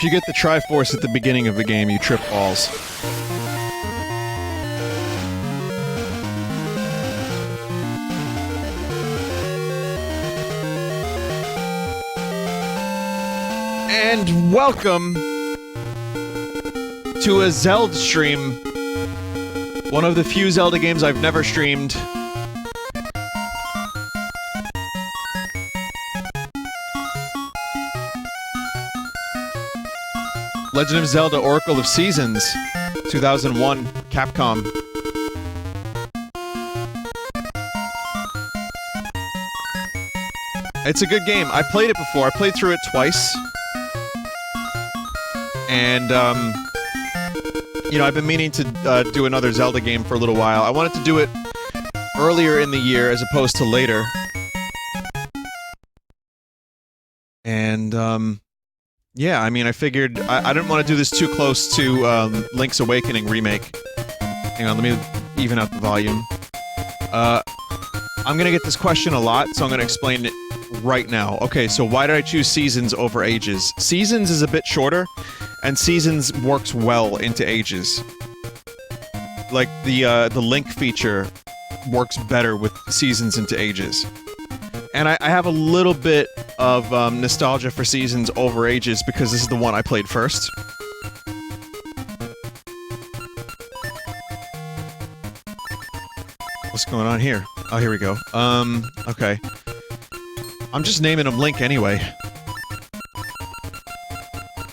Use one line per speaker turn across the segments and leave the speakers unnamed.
If you get the Triforce at the beginning of the game, you trip balls. And welcome to a Zelda stream. One of the few Zelda games I've never streamed. Legend of Zelda Oracle of Seasons, 2001, Capcom. It's a good game. I played it before. I played through it twice. And, you know, I've been meaning to do another Zelda game for a little while. I wanted to do it earlier in the year as opposed to later. And, yeah, I mean, I figured I didn't want to do this too close to Link's Awakening remake. Hang on, let me even out the volume. I'm gonna get this question a lot, so I'm gonna explain it right now. Okay, so why did I choose Seasons over Ages? Seasons is a bit shorter, and Seasons works well into Ages. Like, the Link feature works better with Seasons into Ages. And I have a little bit of nostalgia for Seasons over Ages because this is the one I played first. What's going on here? Oh, here we go. Okay. I'm just naming him Link anyway.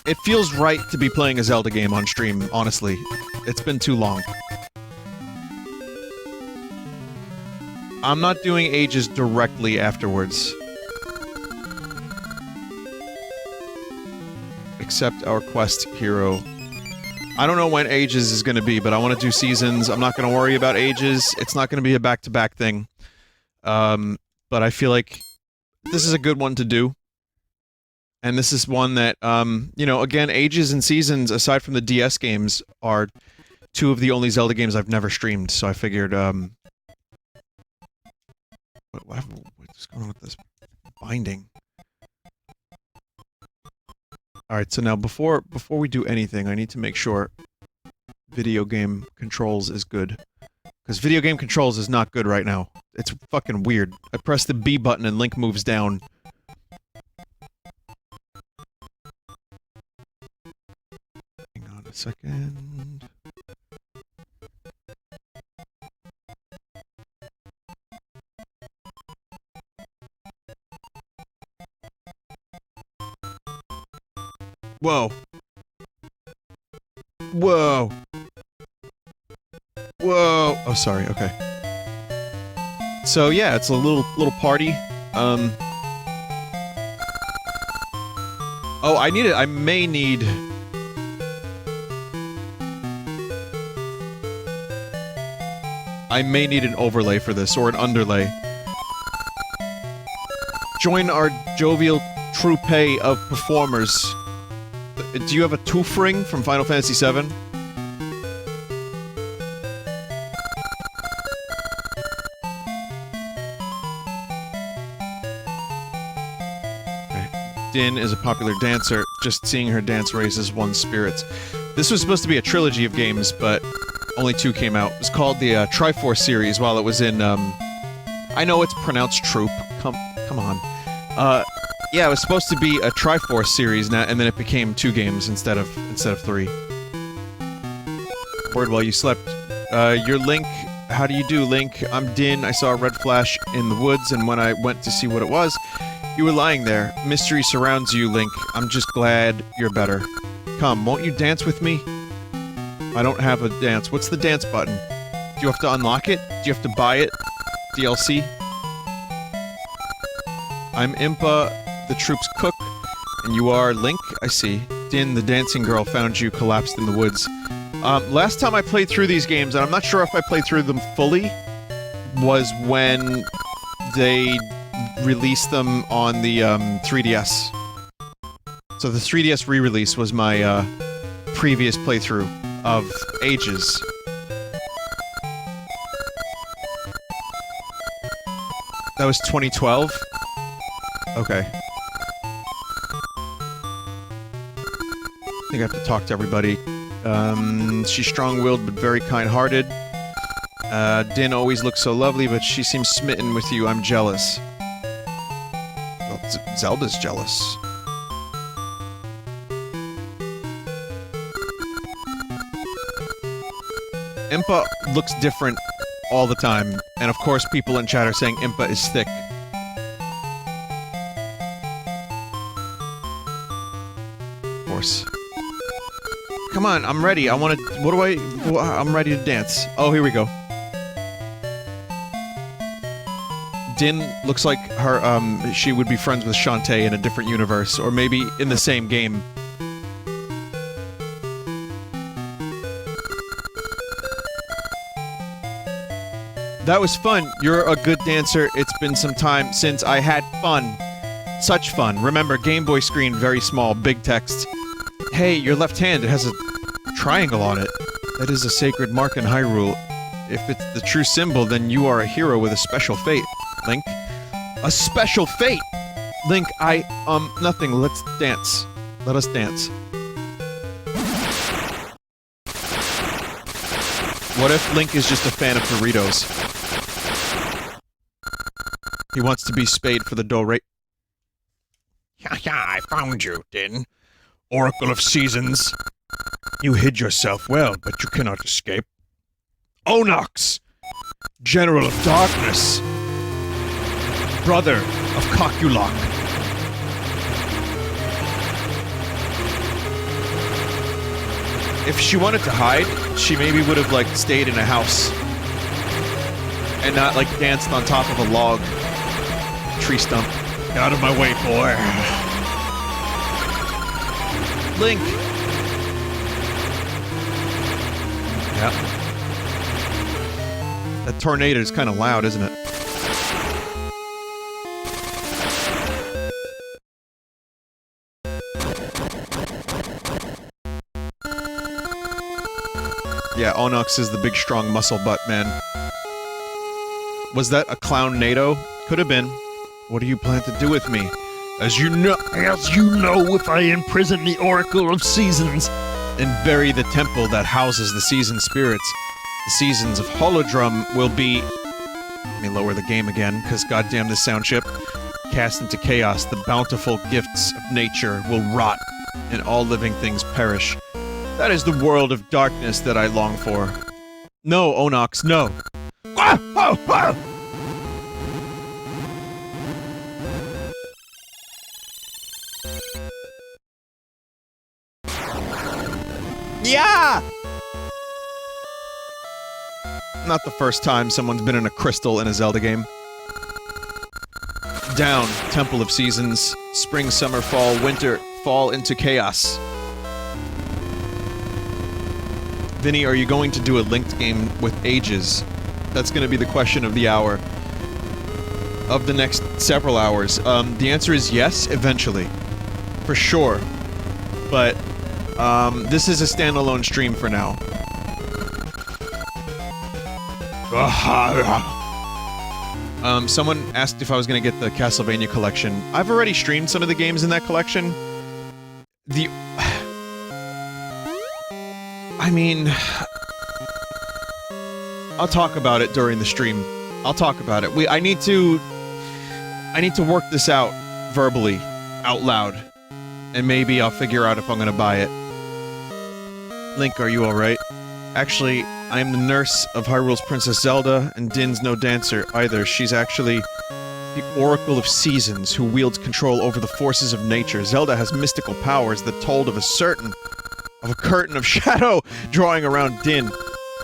It feels right to be playing a Zelda game on stream, honestly. It's been too long. I'm not doing Ages directly afterwards. Except our quest hero. I don't know when Ages is gonna be, but I want to do Seasons. I'm not gonna worry about Ages. It's not gonna be a back-to-back thing. But I feel like this is a good one to do. And this is one that, you know, again, Ages and Seasons, aside from the DS games, are two of the only Zelda games I've never streamed, so I figured, what's going on with this binding? Alright, so now before we do anything, I need to make sure video game controls is good. Because video game controls is not good right now. It's fucking weird. I press the B button and Link moves down. Hang on a second. Whoa. Whoa. Whoa. Oh, sorry. Okay. So yeah, it's a little party. Oh, I need it. I may need. I may need an overlay for this, or an underlay. Join our jovial troupe of performers. Do you have a tooth ring from Final Fantasy VII? Okay. Din is a popular dancer. Just seeing her dance raises one's spirits. This was supposed to be a trilogy of games, but only two came out. It was called the Triforce Series while it was in, I know it's pronounced Troop. Come on. Yeah, it was supposed to be a Triforce series, now, and then it became 2 games instead of 3. Bored while you slept. You're Link. How do you do, Link? I'm Din. I saw a red flash in the woods, and when I went to see what it was, you were lying there. Mystery surrounds you, Link. I'm just glad you're better. Come, won't you dance with me? I don't have a dance. What's the dance button? Do you have to unlock it? Do you have to buy it? DLC? I'm Impa, the troop's cook, and you are Link? I see. Din, the dancing girl, found you collapsed in the woods. Last time I played through these games, and I'm not sure if I played through them fully, was when they released them on the 3DS. So the 3DS re-release was my previous playthrough of Ages. That was 2012? think I have to talk to everybody. She's strong-willed but very kind-hearted. Din always looks so lovely, but she seems smitten with you. I'm jealous. Well, Zelda's jealous. Impa looks different all the time, and of course people in chat are saying Impa is thick. Of course. Come on, I'm ready. I wanna... What do I... I'm ready to dance. Oh, here we go. Din looks like her, she would be friends with Shantae in a different universe, or maybe in the same game. That was fun. You're a good dancer. It's been some time since I had fun. Such fun. Remember, Game Boy screen, very small, big text. Hey, your left hand, it has a triangle on it. That is a sacred mark in Hyrule. If it's the true symbol, then you are a hero with a special fate. Link. A special fate! Link, nothing. Let's dance. Let us dance. What if Link is just a fan of Doritos? He wants to be spayed for the Dorate. I found you, Din. Oracle of Seasons. You hid yourself well, but you cannot escape. Onox! General of Darkness! Brother of Coculok. If she wanted to hide, she maybe would have, like, stayed in a house. And not, like, danced on top of a log. Tree stump. Get out of my way, boy. Link. Yep. That tornado is kind of loud, isn't it? Yeah, Onox is the big strong muscle butt man. Was that a clown NATO? Could have been. What do you plan to do with me? As you know, if I imprison the Oracle of Seasons and bury the temple that houses the season spirits, the seasons of Holodrum will be... Let me lower the game again, because goddamn this sound chip. Cast into chaos, the bountiful gifts of nature will rot, and all living things perish. That is the world of darkness that I long for. No, Onox, no. Yeah! Not the first time someone's been in a crystal in a Zelda game. Down, Temple of Seasons, spring, summer, fall, winter, fall into chaos. Vinny, are you going to do a linked game with ages? That's gonna be the question of the hour. Of the next several hours. The answer is yes, eventually. For sure. But, this is a standalone stream for now. Someone asked if I was gonna get the Castlevania Collection. I've already streamed some of the games in that collection. I mean... I'll talk about it during the stream. I'll talk about it. I need to work this out verbally, out loud. And maybe I'll figure out if I'm gonna buy it. Link, are you alright? Actually, I am the nurse of Hyrule's Princess Zelda, and Din's no dancer either. She's actually the Oracle of Seasons, who wields control over the forces of nature. Zelda has mystical powers that told of a curtain of shadow drawing around Din.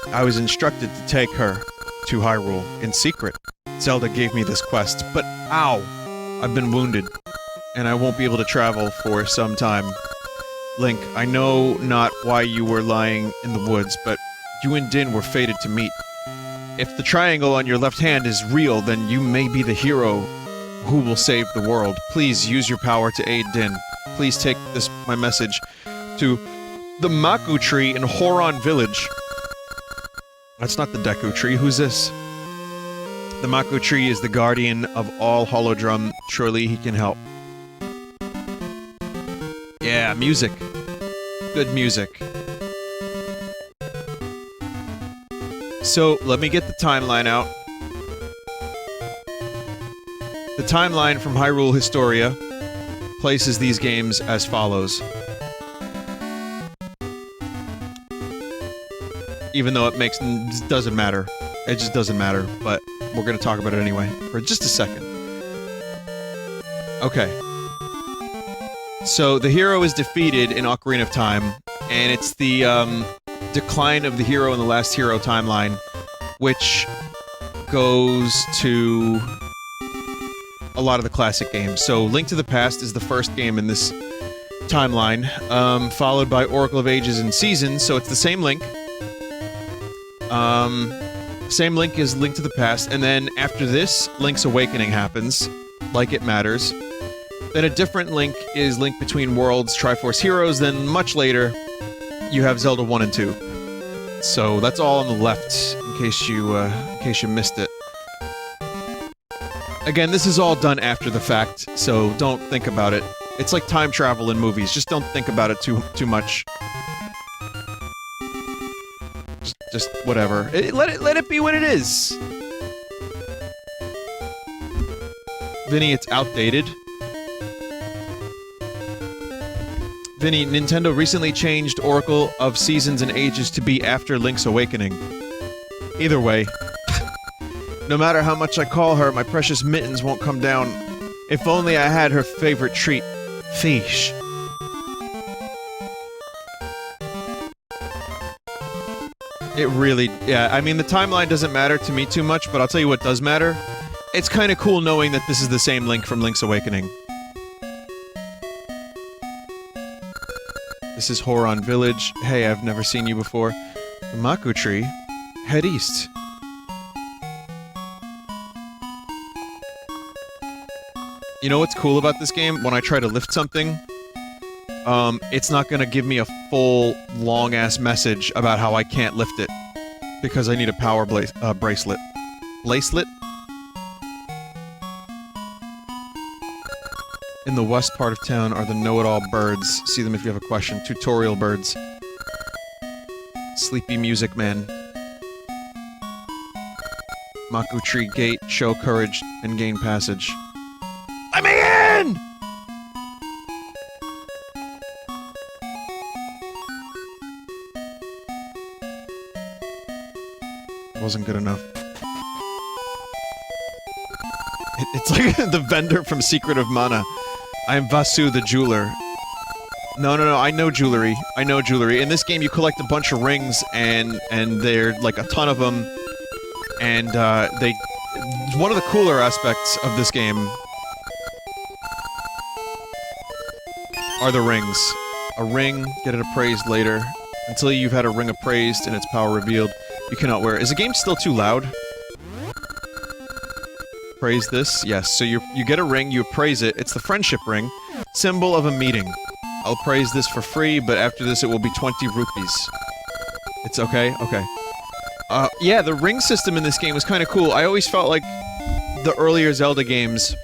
I was instructed to take her to Hyrule in secret. Zelda gave me this quest, but ow! I've been wounded, and I won't be able to travel for some time. Link, I know not why you were lying in the woods, but you and Din were fated to meet. If the triangle on your left hand is real, then you may be the hero who will save the world. Please use your power to aid Din. Please take my message to the Maku tree in Horon Village. That's not the Deku tree. Who's this? The Maku tree is the guardian of all Holodrum. Surely he can help. Yeah, music. good music. So, let me get the timeline out. The timeline from Hyrule Historia places these games as follows. Even though it doesn't matter. It just doesn't matter, but we're gonna talk about it anyway, for just a second. Okay. So, the hero is defeated in Ocarina of Time, and it's the, decline of the hero in the last hero timeline, which goes to a lot of the classic games. So, Link to the Past is the first game in this timeline, followed by Oracle of Ages and Seasons, so it's the same Link. Same Link as Link to the Past, and then after this, Link's Awakening happens, like it matters. Then a different Link is Link Between Worlds, Triforce Heroes, then much later, you have Zelda 1 and 2. So that's all on the left, in case you missed it. Again, this is all done after the fact, so don't think about it. It's like time travel in movies, just don't think about it too much. Just whatever. Let it be what it is! Vinny, it's outdated. Vinny, Nintendo recently changed Oracle of Seasons and Ages to be after Link's Awakening. Either way. No matter how much I call her, my precious mittens won't come down. If only I had her favorite treat. Fish. It really... yeah, I mean, the timeline doesn't matter to me too much, but I'll tell you what does matter. It's kinda cool knowing that this is the same Link from Link's Awakening. This is Horon Village. Hey, I've never seen you before. The Maku Tree. Head east. You know what's cool about this game? When I try to lift something, it's not gonna give me a full, long-ass message about how I can't lift it. Because I need a power bracelet. Bracelet? In the west part of town are the know-it-all birds. See them if you have a question. Tutorial birds. Sleepy Music Man. Maku Tree Gate. Show courage and gain passage. Let me in! It wasn't good enough. It's like the vendor from Secret of Mana. I am Vasu the jeweler. No, I know jewelry. I know jewelry. In this game, you collect a bunch of rings, and they're, like, a ton of them. And, one of the cooler aspects of this game are the rings. A ring, get it appraised later. Until you've had a ring appraised and its power revealed, you cannot wear it. Is the game still too loud? Praise this? Yes. So you get a ring, you appraise it. It's the friendship ring. Symbol of a meeting. I'll praise this for free, but after this it will be 20 rupees. It's okay? Okay. Yeah, the ring system in this game was kinda cool. I always felt like the earlier Zelda games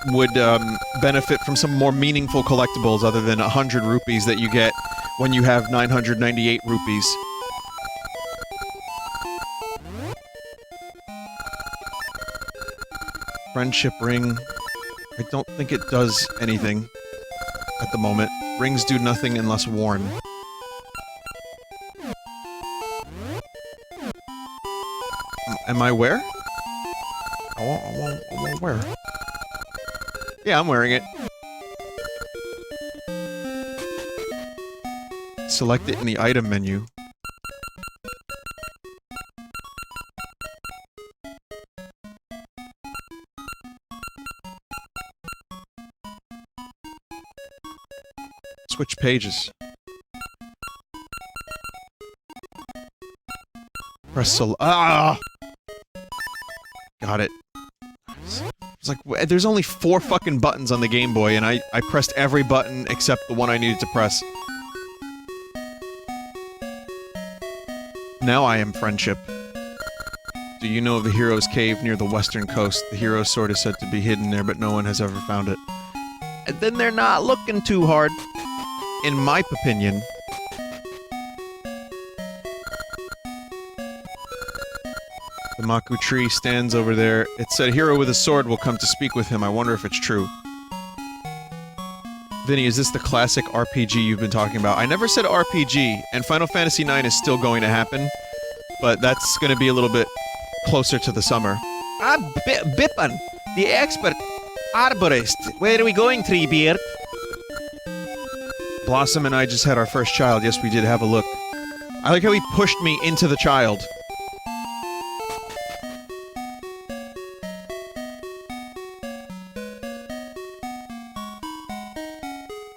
would, benefit from some more meaningful collectibles other than 100 rupees that you get when you have 998 rupees. Friendship ring. I don't think it does anything at the moment. Rings do nothing unless worn. Am I where? I won't wear. Yeah, I'm wearing it. Select it in the item menu. Switch pages. Press ah! Got it. It's like, there's only 4 fucking buttons on the Game Boy, and I pressed every button except the one I needed to press. Now I am friendship. Do you know of the hero's cave near the western coast? The hero's sword is said to be hidden there, but no one has ever found it. And then they're not looking too hard. in my opinion. The Maku tree stands over there. It said, "A hero with a sword will come to speak with him." I wonder if it's true. Vinny, is this the classic RPG you've been talking about? I never said RPG, and Final Fantasy IX is still going to happen, but that's gonna be a little bit closer to the summer.
I'm Bippin, the expert arborist. Where are we going, Treebeard?
Blossom and I just had our first child. Yes, we did have a look. I like how he pushed me into the child.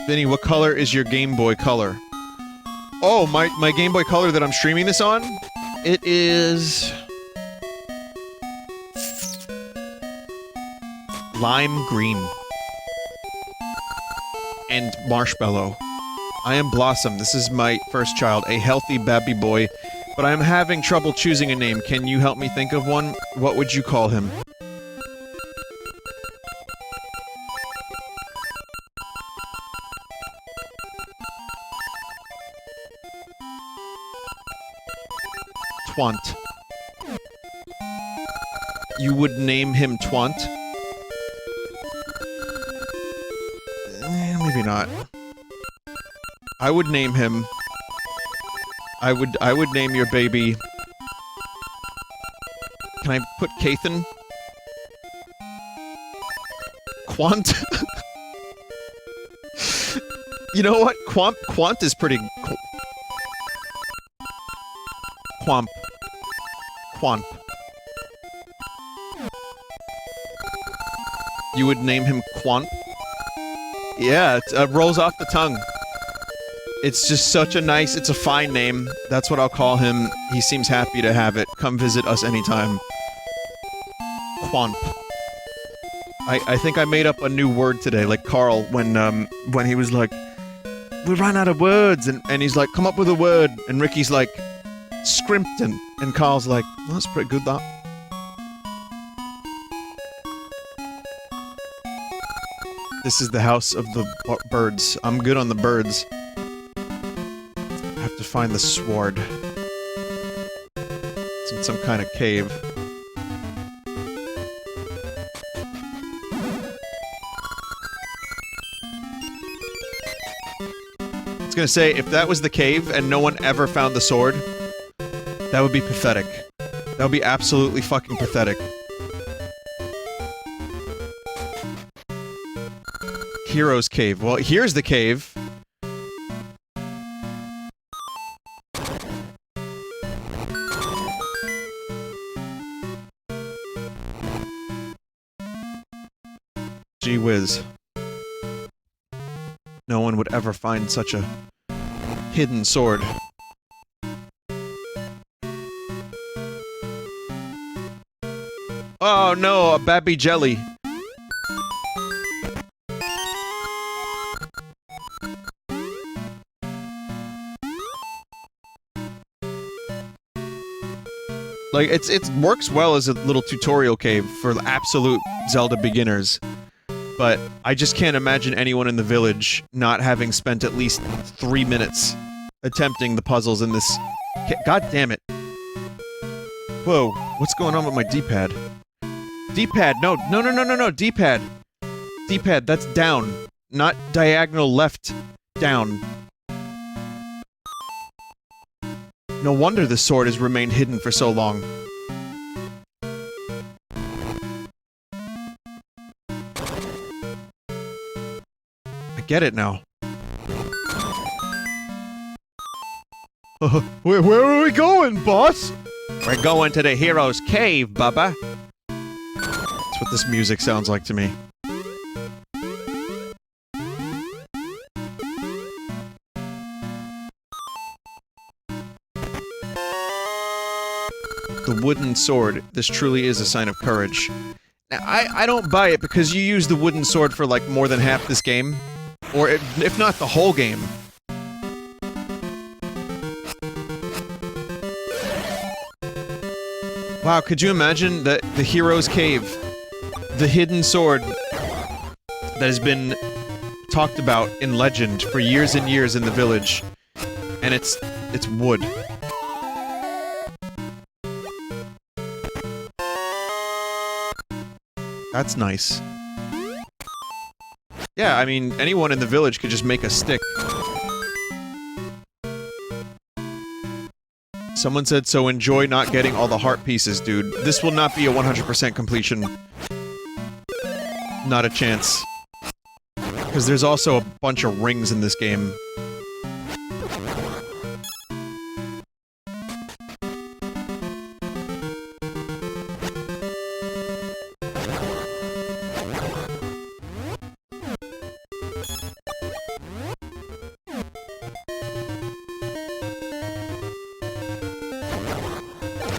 Vinny, what color is your Game Boy Color? Oh, my Game Boy Color that I'm streaming this on? It is... lime green. And marshmallow. I am Blossom. This is my first child, a healthy baby boy, but I'm having trouble choosing a name. Can you help me think of one? What would you call him? Twant. You would name him Twant? Maybe not. I would name him... I would name your baby... Can I put Kathan? Quant? You know what? Quant is pretty... Quamp. Quamp. You would name him Quant? Yeah, it rolls off the tongue. It's just such a nice, it's a fine name. That's what I'll call him. He seems happy to have it. Come visit us anytime. Quamp. I think I made up a new word today, like Carl, when he was like, "We ran out of words," and he's like, "Come up with a word," and Ricky's like, "Scrimpton," and Carl's like, "Well, that's pretty good, that." This is the house of the birds. I'm good on the birds. I have to find the sword. It's in some kind of cave. I was gonna say, if that was the cave and no one ever found the sword, that would be pathetic. That would be absolutely fucking pathetic. Hero's Cave. Well, here's the cave. Gee whiz. No one would ever find such a hidden sword. Oh no, a babby jelly. Like, it works well as a little tutorial cave for absolute Zelda beginners. But I just can't imagine anyone in the village not having spent at least 3 minutes attempting the puzzles in this... God damn it. Whoa, what's going on with my D-pad? D-pad, no, D-pad. D-pad, that's down. Not diagonal left, down. No wonder the sword has remained hidden for so long. I get it now. Where are we going, boss? We're going to the hero's cave, Bubba. That's what this music sounds like to me. The wooden sword. This truly is a sign of courage. Now, I don't buy it because you use the wooden sword for, like, more than half this game. Or, if not the whole game. Wow, could you imagine that the hero's cave, the hidden sword that has been talked about in legend for years and years in the village. And it's wood. That's nice. Yeah, I mean, anyone in the village could just make a stick. Someone said, so enjoy not getting all the heart pieces, dude. This will not be a 100% completion. Not a chance. Because there's also a bunch of rings in this game.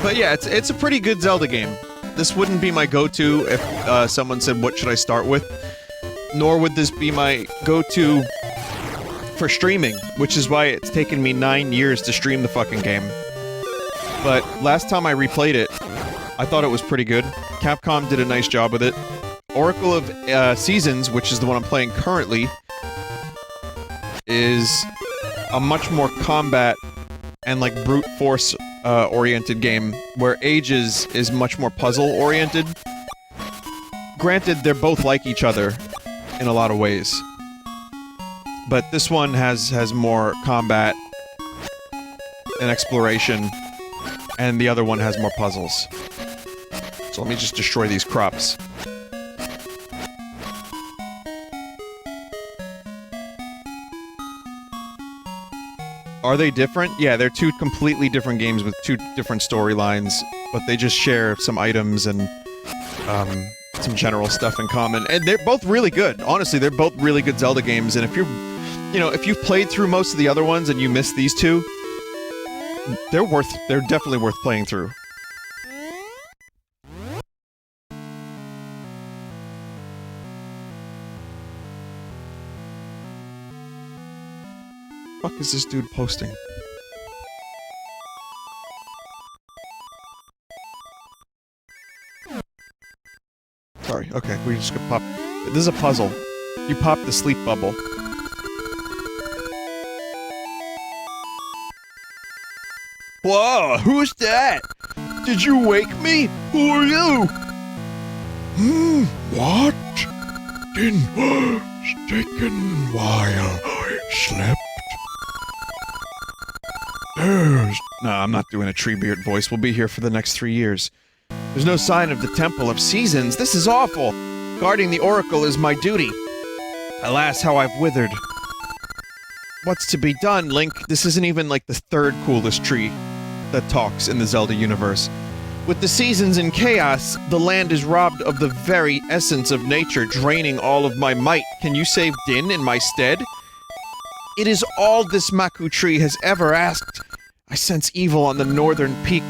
But yeah, it's a pretty good Zelda game. This wouldn't be my go-to if someone said, what should I start with? Nor would this be my go-to for streaming, which is why it's taken me 9 years to stream the fucking game. But last time I replayed it, I thought it was pretty good. Capcom did a nice job with it. Oracle of Seasons, which is the one I'm playing currently, is a much more combat and like brute force oriented game, where Ages is much more puzzle oriented. Granted, they're both like each other in a lot of ways, but this one has more combat and exploration, and the other one has more puzzles. So let me just destroy these crops. Are they different? Yeah, they're two completely different games with two different storylines, but they just share some items and, some general stuff in common. And they're both really good. Honestly, they're both really good Zelda games, and if you're, you know, if you've played through most of the other ones and you missed these two, they're definitely worth playing through. What the fuck is this dude posting? Sorry, okay, we just gonna pop... This is a puzzle. You pop the sleep bubble. Whoa, who's that? Did you wake me? Who are you? What? It's taken a while I slept. No, I'm not doing a Treebeard voice. We'll be here for the next 3 years. There's no sign of the Temple of Seasons. This is awful. Guarding the Oracle is my duty. Alas, how I've withered. What's to be done, Link? This isn't even like the third coolest tree that talks in the Zelda universe. With the seasons in chaos, the land is robbed of the very essence of nature, draining all of my might. Can you save Din in my stead? It is all this Maku tree has ever asked. I sense evil on the northern peak,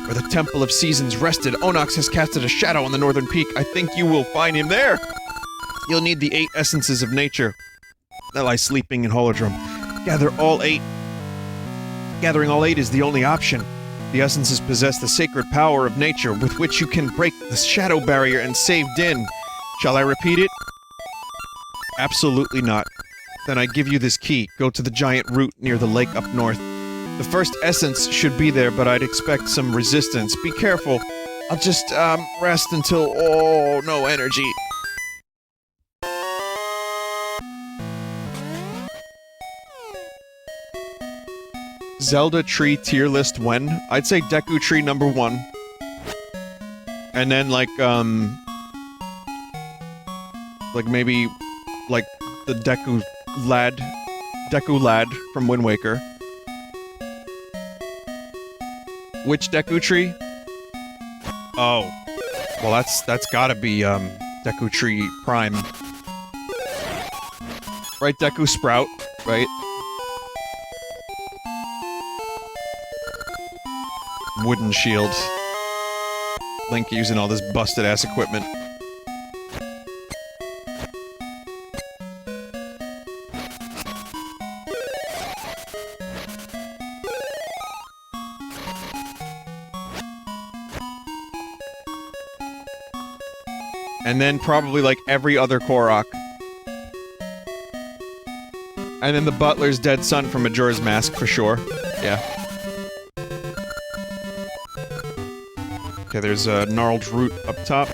where the Temple of Seasons rested. Onox has casted a shadow on the northern peak. I think you will find him there. You'll need the 8 essences of nature that lie sleeping in Holodrum. Gather all 8. Gathering all 8 is the only option. The essences possess the sacred power of nature, with which you can break the shadow barrier and save Din. Shall I repeat it? Absolutely not. Then I give you this key. Go to the giant root near the lake up north. The first essence should be there, but I'd expect some resistance. Be careful. I'll just, rest until... Oh, no energy. Zelda tree tier list when? I'd say Deku tree number 1. And then, like maybe, like, the Deku Lad from Wind Waker. Which Deku tree? Oh. Well, that's gotta be, Deku Tree Prime. Right, Deku Sprout, right? Wooden shield. Link using all this busted-ass equipment. And then probably like every other Korok. And then the butler's dead son from Majora's Mask, for sure. Yeah. Okay, there's a gnarled root up top.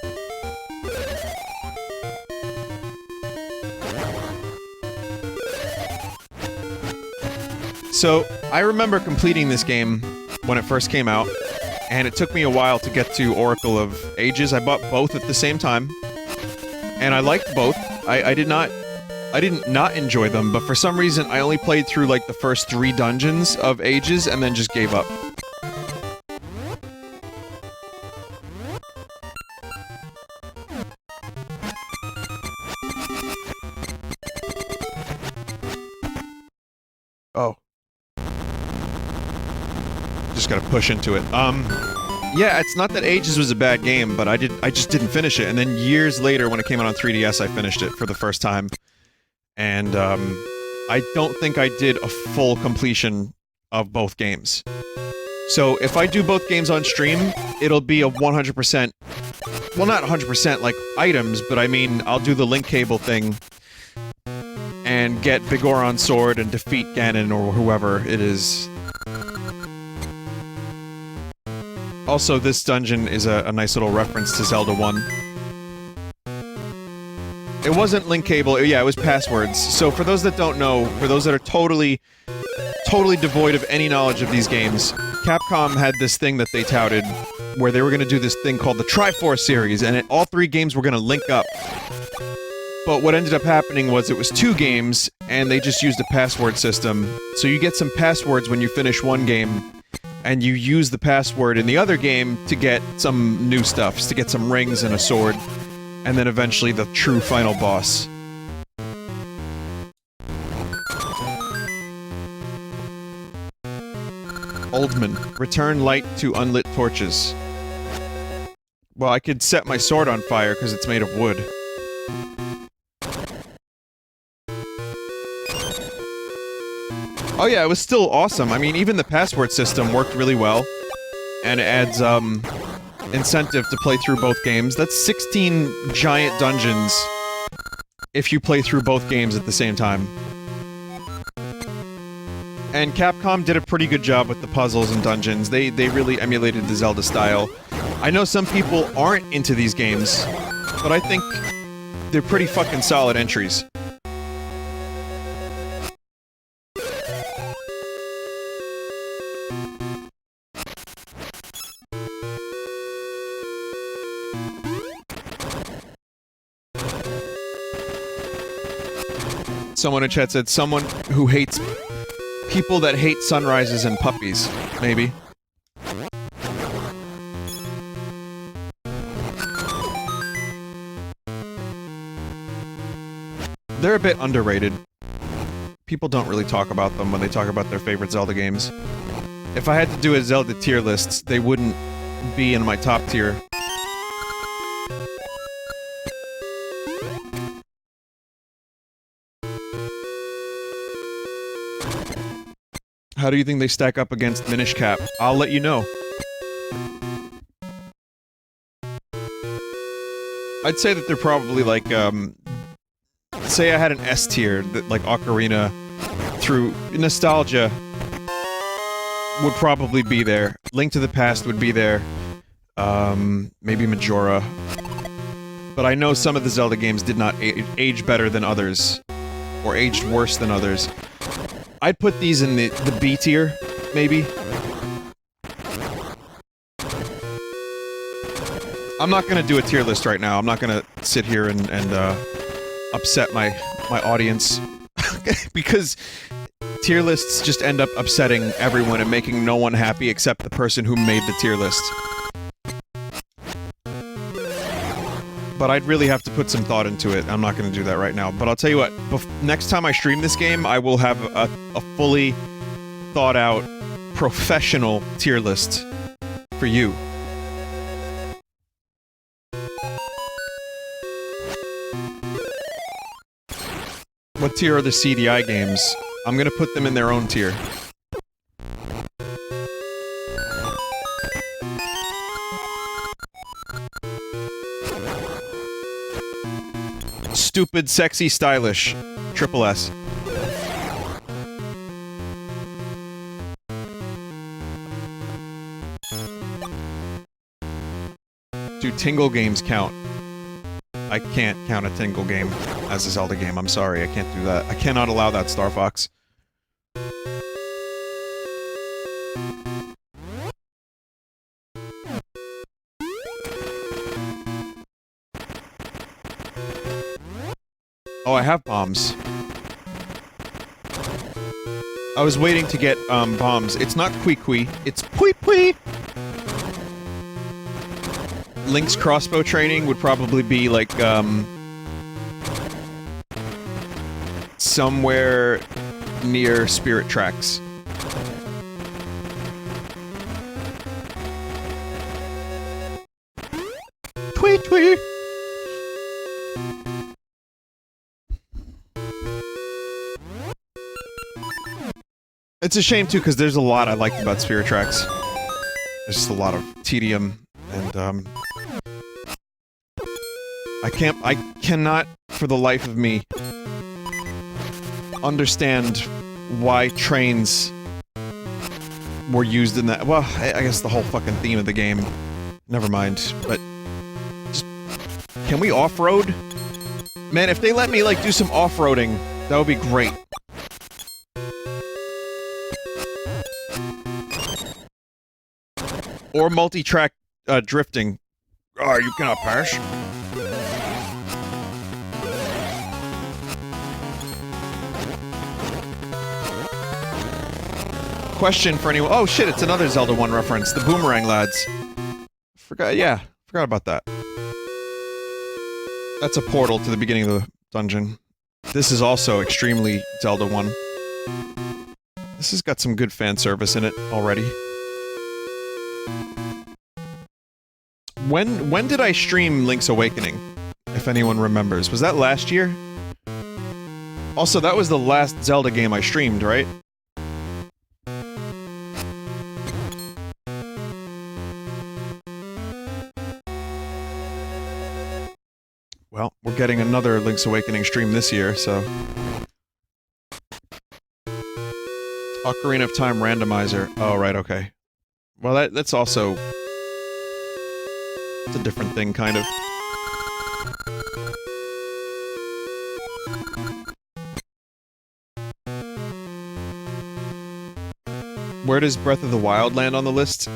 So, I remember completing this game when it first came out, and it took me a while to get to Oracle of Ages. I bought both at the same time, and I liked both. I didn't not enjoy them, but for some reason I only played through like the first 3 dungeons of Ages and then just gave up. Oh. Just gotta push into it. Yeah, it's not that Ages was a bad game, but I just didn't finish it, and then years later when it came out on 3DS I finished it for the first time. And, I don't think I did a full completion of both games. So, if I do both games on stream, it'll be a 100%... Well, not 100% like items, but I mean, I'll do the link cable thing and get Bigoron's sword and defeat Ganon or whoever it is. Also, this dungeon is a nice little reference to Zelda 1. It wasn't link cable, yeah, it was passwords. So for those that don't know, for those that are totally devoid of any knowledge of these games, Capcom had this thing that they touted where they were gonna do this thing called the Triforce Series, and all 3 games were gonna link up. But what ended up happening was it was 2 games, and they just used a password system. So you get some passwords when you finish one game, and you use the password in the other game to get some new stuff, to get some rings and a sword, and then eventually the true final boss. Oldman, return light to unlit torches. Well, I could set my sword on fire because it's made of wood. Oh yeah, it was still awesome. I mean, even the password system worked really well. And it adds, incentive to play through both games. That's 16 giant dungeons if you play through both games at the same time. And Capcom did a pretty good job with the puzzles and dungeons. They really emulated the Zelda style. I know some people aren't into these games, but I think they're pretty fucking solid entries. Someone in chat said, someone who hates... people that hate sunrises and puppies. Maybe. They're a bit underrated. People don't really talk about them when they talk about their favorite Zelda games. If I had to do a Zelda tier list, they wouldn't be in my top tier. How do you think they stack up against Minish Cap? I'll let you know. I'd say that they're probably like, say I had an S tier, that like Ocarina, through nostalgia, would probably be there. Link to the Past would be there. Maybe Majora. But I know some of the Zelda games did not age better than others. Or aged worse than others. I'd put these in the B tier, maybe. I'm not gonna do a tier list right now. I'm not gonna sit here and upset my audience. Because tier lists just end up upsetting everyone and making no one happy except the person who made the tier list. But I'd really have to put some thought into it. I'm not gonna do that right now. But I'll tell you what, next time I stream this game, I will have a fully thought out, professional tier list for you. What tier are the CDI games? I'm gonna put them in their own tier. Stupid, sexy, stylish. Triple S. Do tingle games count? I can't count a tingle game as a Zelda game. I'm sorry, I can't do that. I cannot allow that, Star Fox. Oh, I have bombs. I was waiting to get, bombs. It's not Kui-Kui, it's Pui-Pui! Link's crossbow training would probably be, like, somewhere near Spirit Tracks. Tweet-tweet! It's a shame, too, because there's a lot I liked about Spirit Tracks. There's just a lot of tedium, and, I cannot, for the life of me, understand why trains were used in that. Well, I guess the whole fucking theme of the game. Never mind, but... just, can we off-road? Man, if they let me, like, do some off-roading, that would be great. Or multi-track, drifting. Oh, you cannot pass. Question for anyone. Oh shit, it's another Zelda 1 reference. The Boomerang Lads. Forgot about that. That's a portal to the beginning of the dungeon. This is also extremely Zelda 1. This has got some good fan service in it already. When did I stream Link's Awakening? If anyone remembers. Was that last year? Also, that was the last Zelda game I streamed, right? Well, we're getting another Link's Awakening stream this year, so... Ocarina of Time randomizer. Oh, right, okay. Well, that's also... it's a different thing, kind of. Where does Breath of the Wild land on the list?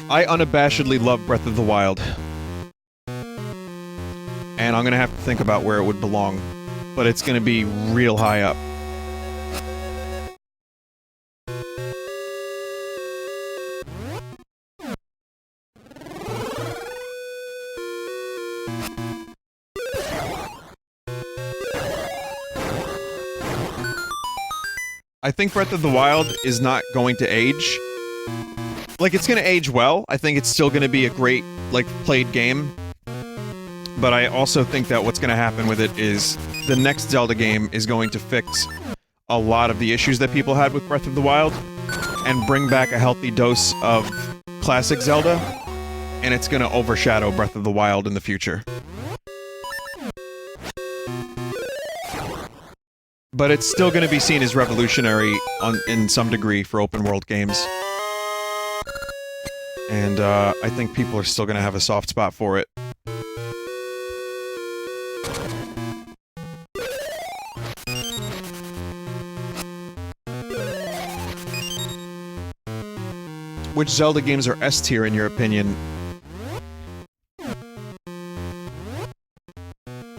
I unabashedly love Breath of the Wild. And I'm gonna have to think about where it would belong. But it's gonna be real high up. I think Breath of the Wild is not going to age. Like, it's gonna age well. I think it's still gonna be a great, like, played game. But I also think that what's gonna happen with it is the next Zelda game is going to fix a lot of the issues that people had with Breath of the Wild and bring back a healthy dose of classic Zelda, and it's gonna overshadow Breath of the Wild in the future. But it's still gonna be seen as revolutionary in some degree for open world games. And, I think people are still gonna have a soft spot for it. Which Zelda games are S tier in your opinion?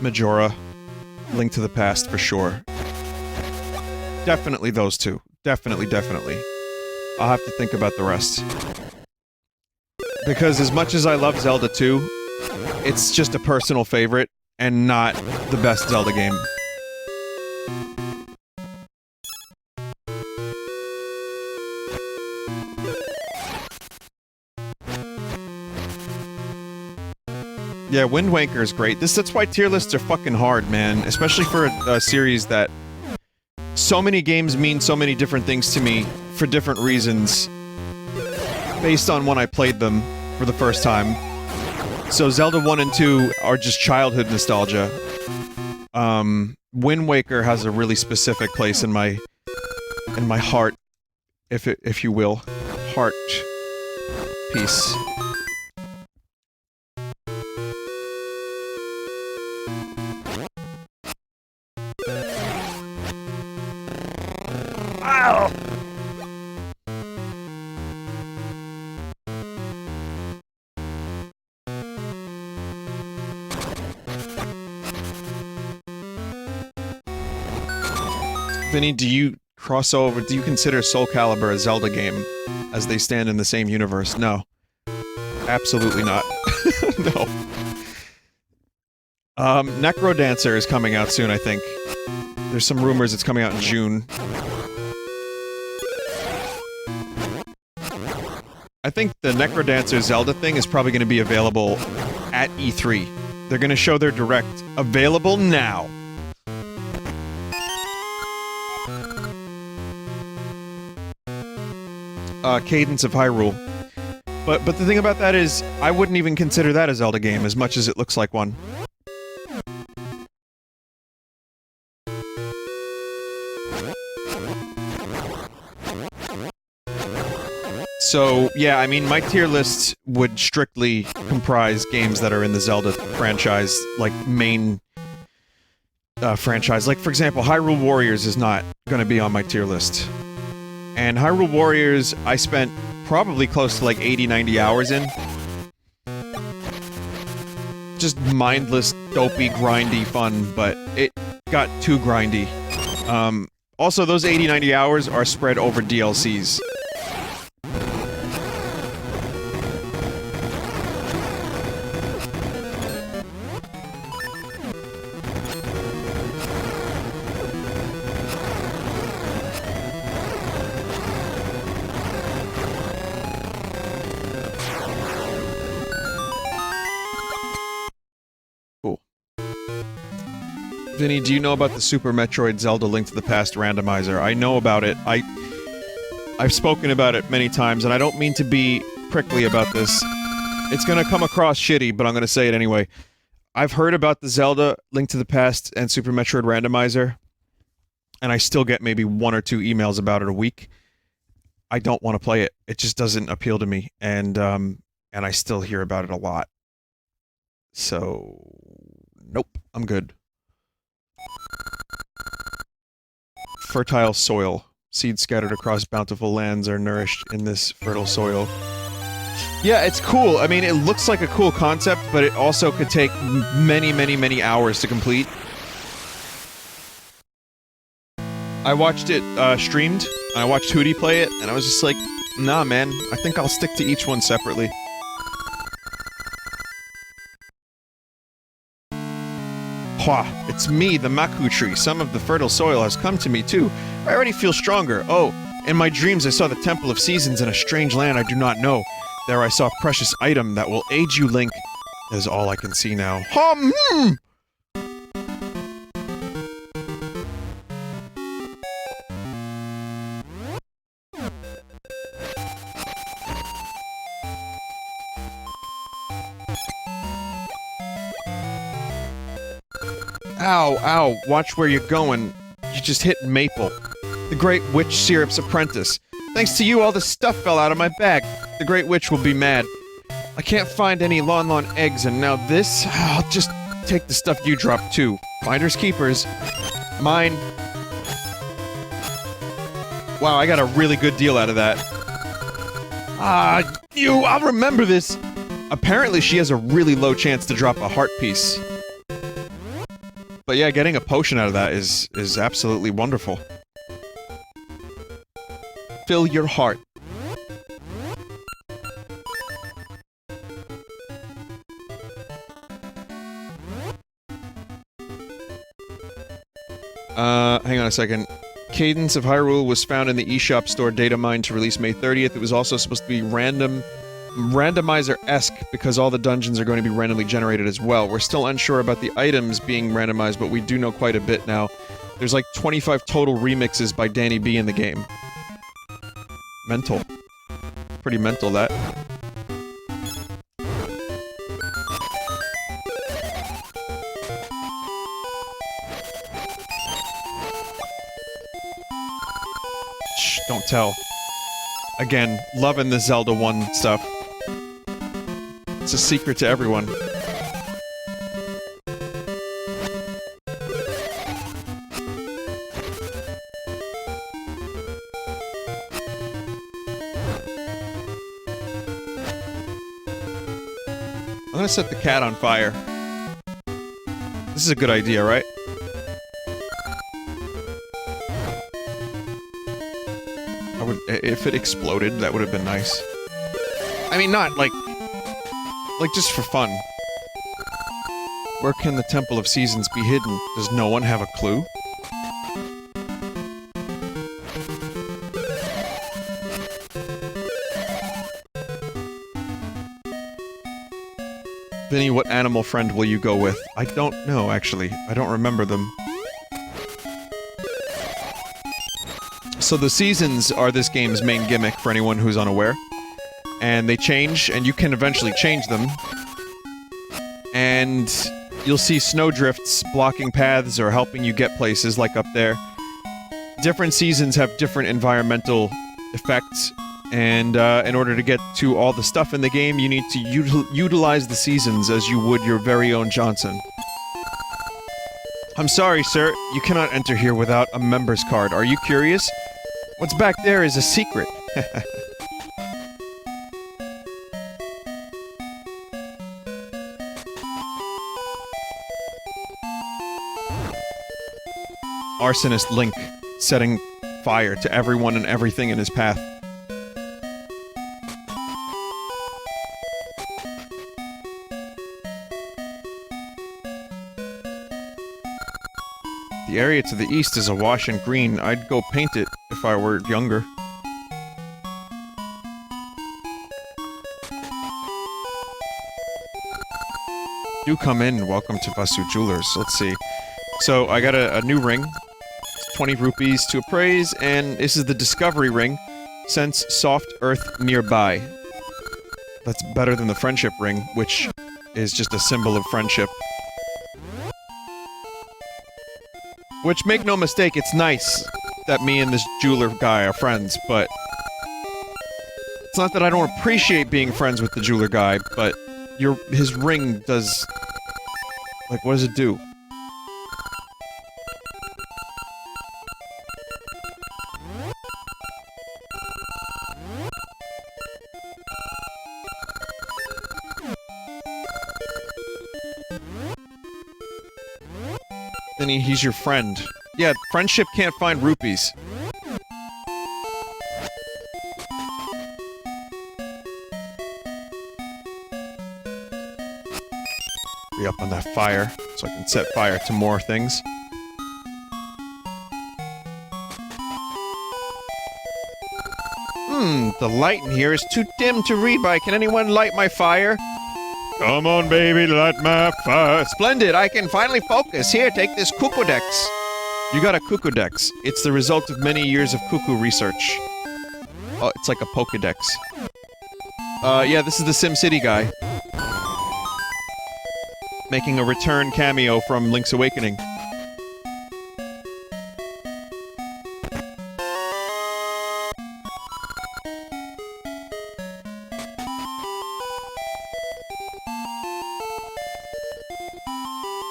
Majora. Link to the Past for sure. Definitely those two. Definitely. I'll have to think about the rest. Because as much as I love Zelda 2, it's just a personal favorite, and not the best Zelda game. Yeah, Wind Waker is great. That's why tier lists are fucking hard, man. Especially for a series that... so many games mean so many different things to me, for different reasons, based on when I played them for the first time. So Zelda 1 and 2 are just childhood nostalgia. Wind Waker has a really specific place in my heart, if you will. Heart piece. Vinny, do you cross over? Do you consider Soul Calibur a Zelda game, as they stand in the same universe? No. Absolutely not. No. Necro Dancer is coming out soon, I think. There's some rumors it's coming out in June. I think the Necro Dancer Zelda thing is probably going to be available at E3. They're going to show their direct. Available now. Cadence of Hyrule. But the thing about that is, I wouldn't even consider that a Zelda game as much as it looks like one. So, yeah, I mean, my tier list would strictly comprise games that are in the Zelda franchise, like, main franchise. Like, for example, Hyrule Warriors is not gonna be on my tier list. And Hyrule Warriors, I spent probably close to like 80-90 hours in. Just mindless, dopey, grindy fun, but it got too grindy. Also, those 80-90 hours are spread over DLCs. Vinny, do you know about the Super Metroid Zelda Link to the Past randomizer? I know about it. I've spoken about it many times, and I don't mean to be prickly about this. It's gonna come across shitty, but I'm gonna say it anyway. I've heard about the Zelda Link to the Past and Super Metroid randomizer, and I still get maybe 1 or 2 emails about it a week. I don't want to play it. It just doesn't appeal to me, and I still hear about it a lot. So, nope, I'm good. Fertile soil. Seeds scattered across bountiful lands are nourished in this fertile soil. Yeah, it's cool. I mean, it looks like a cool concept, but it also could take many hours to complete. I watched it streamed, and I watched Hootie play it, and I was just like, nah man, I think I'll stick to each one separately. Hwa, it's me, the Maku tree. Some of the fertile soil has come to me too. I already feel stronger. Oh, in my dreams I saw the Temple of Seasons in a strange land I do not know. There I saw a precious item that will aid you, Link. That is all I can see now. Ow, ow, watch where you're going. You just hit Maple. The Great Witch Syrup's apprentice. Thanks to you, all the stuff fell out of my bag. The Great Witch will be mad. I can't find any Lon Lon eggs, and now this? I'll just take the stuff you dropped, too. Finders keepers. Mine. Wow, I got a really good deal out of that. I'll remember this! Apparently she has a really low chance to drop a heart piece. But yeah, getting a potion out of that is absolutely wonderful. Fill your heart. Hang on a second. Cadence of Hyrule was found in the eShop store data mined to release May 30th. It was also supposed to be randomizer-esque because all the dungeons are going to be randomly generated as well. We're still unsure about the items being randomized, but we do know quite a bit now. There's like 25 total remixes by Danny B in the game. Mental. Pretty mental, that. Shh, don't tell. Again, loving the Zelda 1 stuff. It's a secret to everyone. I'm gonna set the cat on fire. This is a good idea, right? If it exploded, that would have been nice. I mean, not like just for fun. Where can the Temple of Seasons be hidden? Does no one have a clue? Vinny, what animal friend will you go with? I don't know, actually. I don't remember them. So the seasons are this game's main gimmick for anyone who's unaware. And they change, and you can eventually change them. And you'll see snowdrifts blocking paths or helping you get places, like up there. Different seasons have different environmental effects, and in order to get to all the stuff in the game, you need to utilize the seasons as you would your very own Johnson. I'm sorry, sir. You cannot enter here without a member's card. Are you curious? What's back there is a secret. Arsonist Link, setting fire to everyone and everything in his path. The area to the east is awash in green. I'd go paint it if I were younger. Do come in. Welcome to Vasu Jewelers. Let's see. So, I got a new ring. It's 20 rupees to appraise, and this is the Discovery Ring. Sense soft earth nearby. That's better than the Friendship Ring, which is just a symbol of friendship. Which, make no mistake, it's nice that me and this jeweler guy are friends, but... It's not that I don't appreciate being friends with the jeweler guy, but his ring does... Like, what does it do? Vinny, he's your friend. Yeah, friendship can't find rupees. Be up on that fire, so I can set fire to more things. The light in here is too dim to read by. Can anyone light my fire? Come on, baby, light my fire. Splendid, I can finally focus. Here, take this Kukudex. You got a Kukudex. It's the result of many years of cuckoo research. Oh, it's like a Pokedex. Yeah, this is the SimCity guy. Making a return cameo from Link's Awakening.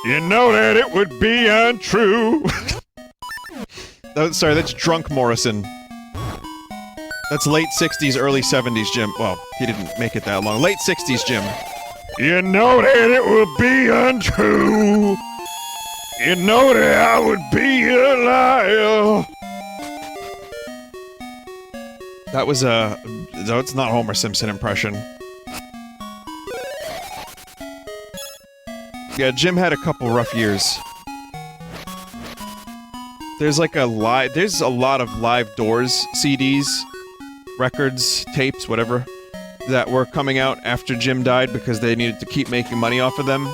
You know that it would be untrue. Sorry, that's Drunk Morrison. That's late 60s, early 70s, Jim. Well, he didn't make it that long. Late 60s, Jim. You know that it would be untrue. You know that I would be a liar. That was a... No, it's not Homer Simpson impression. Yeah, Jim had a couple rough years. There's like there's a lot of Live Doors CDs, records, tapes, whatever, that were coming out after Jim died because they needed to keep making money off of them.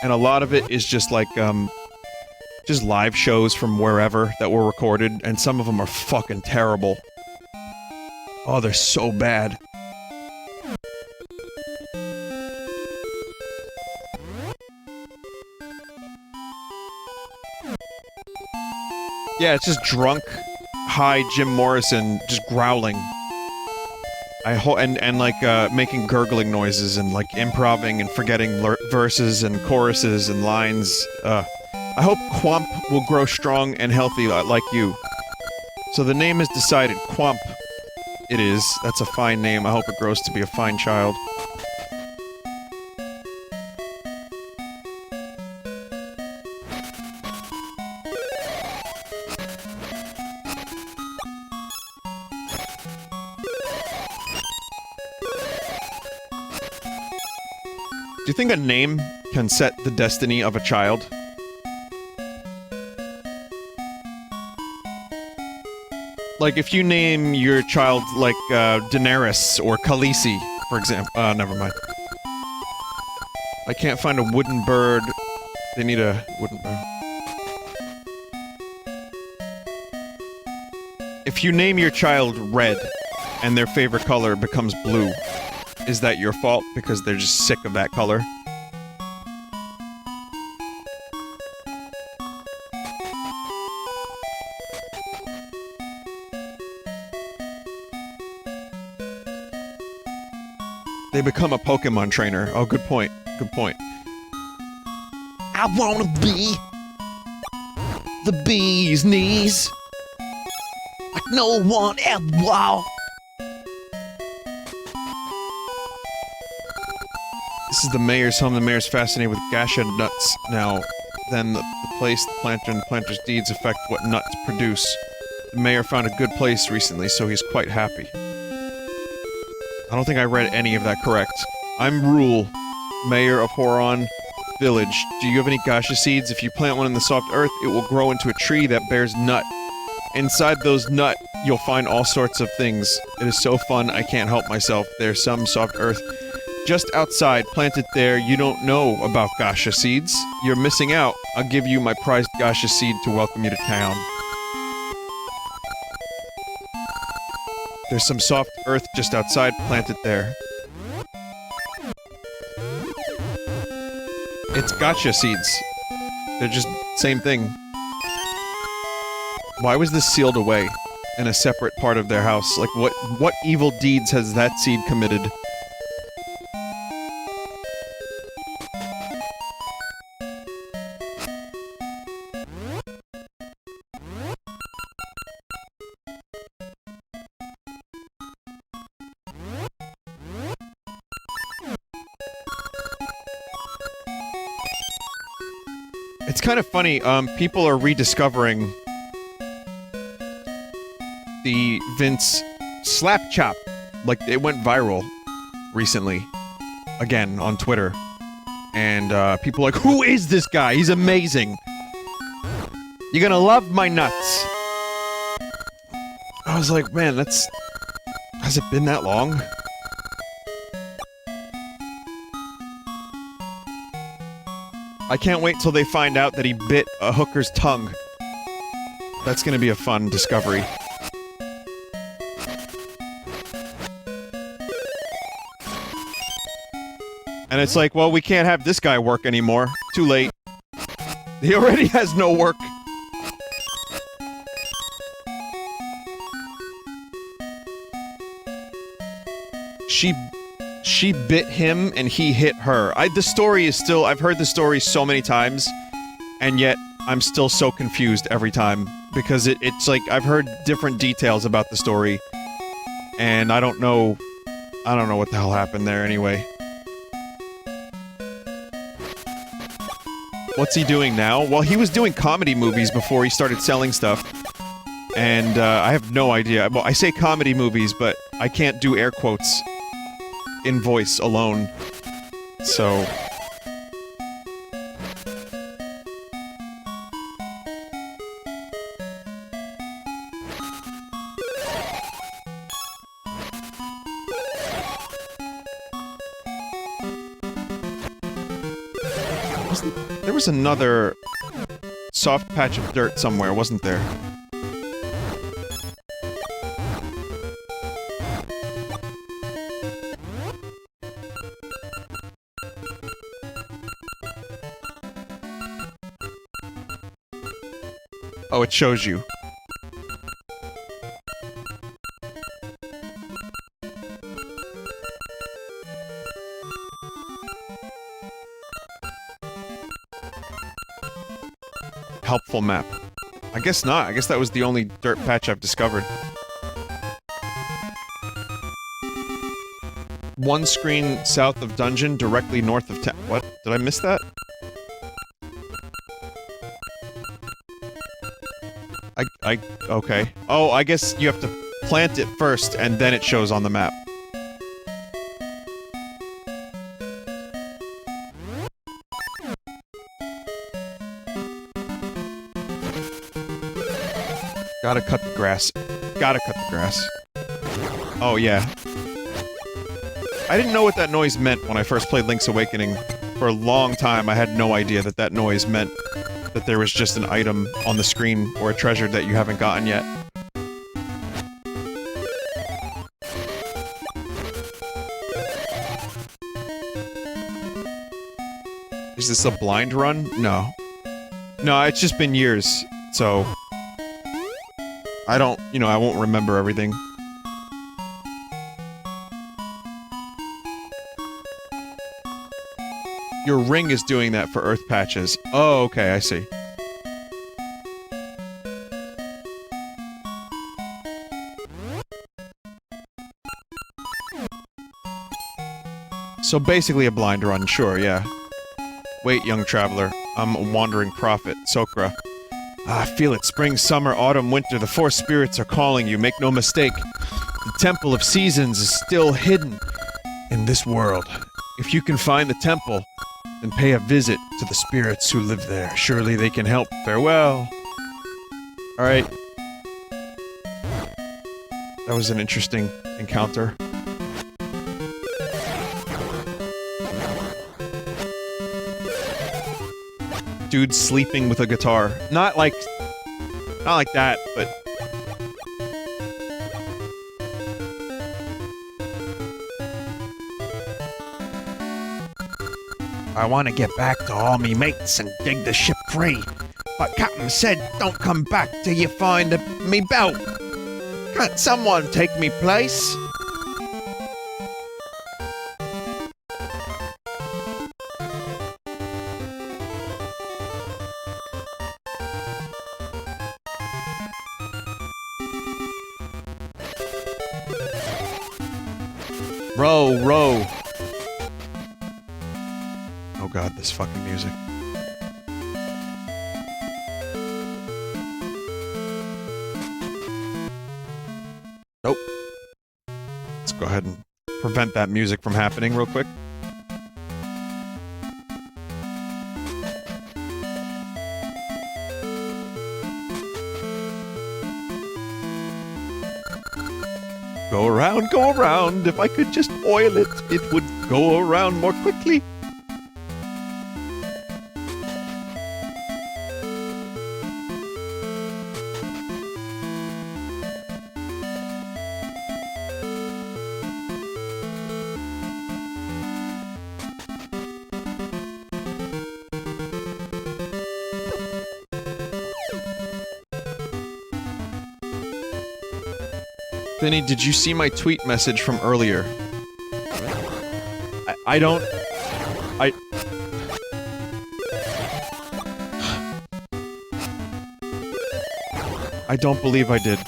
And a lot of it is just like, just live shows from wherever that were recorded, and some of them are fucking terrible. Oh, they're so bad. Yeah, it's just drunk, high Jim Morrison just growling. And making gurgling noises and like improvising and forgetting verses and choruses and lines. I hope Quamp will grow strong and healthy like you. So the name is decided. Quamp. It is. That's a fine name. I hope it grows to be a fine child. you think a name can set the destiny of a child? Like, if you name your child, like, Daenerys or Khaleesi, for example. Never mind. I can't find a wooden bird. They need a wooden bird. If you name your child Red, and their favorite color becomes blue, is that your fault because they're just sick of that color? They become a Pokemon trainer. Oh, good point. Good point.
I wanna be the bee's knees like no one ever. Wow.
This is the mayor's home. The mayor's fascinated with gacha nuts now. Then the place, the planter, and the planter's deeds affect what nuts produce. The mayor found a good place recently, so he's quite happy. I don't think I read any of that correct. I'm Rule, Mayor of Horon Village. Do you have any gacha seeds? If you plant one in the soft earth, it will grow into a tree that bears nut. Inside those nut, you'll find all sorts of things. It is so fun, I can't help myself. There's some soft earth just outside, planted there. You don't know about gacha seeds. You're missing out. I'll give you my prized gacha seed to welcome you to town. There's some soft earth just outside, planted there. It's gacha seeds. They're just same thing. Why was this sealed away in a separate part of their house? Like, what evil deeds has that seed committed? It's kind of funny, people are rediscovering the Vince slap chop. Like, it went viral recently. Again, on Twitter. And, people are like, who is this guy? He's amazing! You're gonna love my nuts! I was like, man, that's... Has it been that long? I can't wait till they find out that he bit a hooker's tongue. That's gonna be a fun discovery. And it's like, well, we can't have this guy work anymore. Too late. He already has no work. She bit him and he hit her. The story is still... I've heard the story so many times, and yet I'm still so confused every time. Because it's like, I've heard different details about the story, and I don't know what the hell happened there anyway. What's he doing now? Well, he was doing comedy movies before he started selling stuff. And, I have no idea. Well, I say comedy movies, but I can't do air quotes in voice alone. So... There was another soft patch of dirt somewhere, wasn't there? Oh, it shows you. Helpful map. I guess not. I guess that was the only dirt patch I've discovered. One screen south of dungeon, directly north of town. What? Did I miss that? Okay. Oh, I guess you have to plant it first, and then it shows on the map. Gotta cut the grass. Gotta cut the grass. Oh, yeah. I didn't know what that noise meant when I first played Link's Awakening. For a long time, I had no idea that that noise meant that there was just an item on the screen or a treasure that you haven't gotten yet. Is this a blind run? No. No, it's just been years, so... I don't, you know, I won't remember everything. Your ring is doing that for earth patches. Oh, okay, I see. So basically a blind run, sure, yeah. Wait, young traveler. I'm a wandering prophet, Sokra. I feel it. Spring, summer, autumn, winter. The four spirits are calling you. Make no mistake. The Temple of Seasons is still hidden in this world. If you can find the temple, then pay a visit to the spirits who live there. Surely they can help. Farewell. Alright. That was an interesting encounter. Dude sleeping with a guitar. Not like that, but...
I want to get back to all me mates and dig the ship free. But Captain said don't come back till you find me belt. Can't someone take me place?
Row, row. Oh god, this fucking music. Nope. Let's go ahead and prevent that music from happening real quick. Go around. If I could just oil it, it would go around more quickly. Vinny, did you see my tweet message from earlier? I don't... I don't believe I did.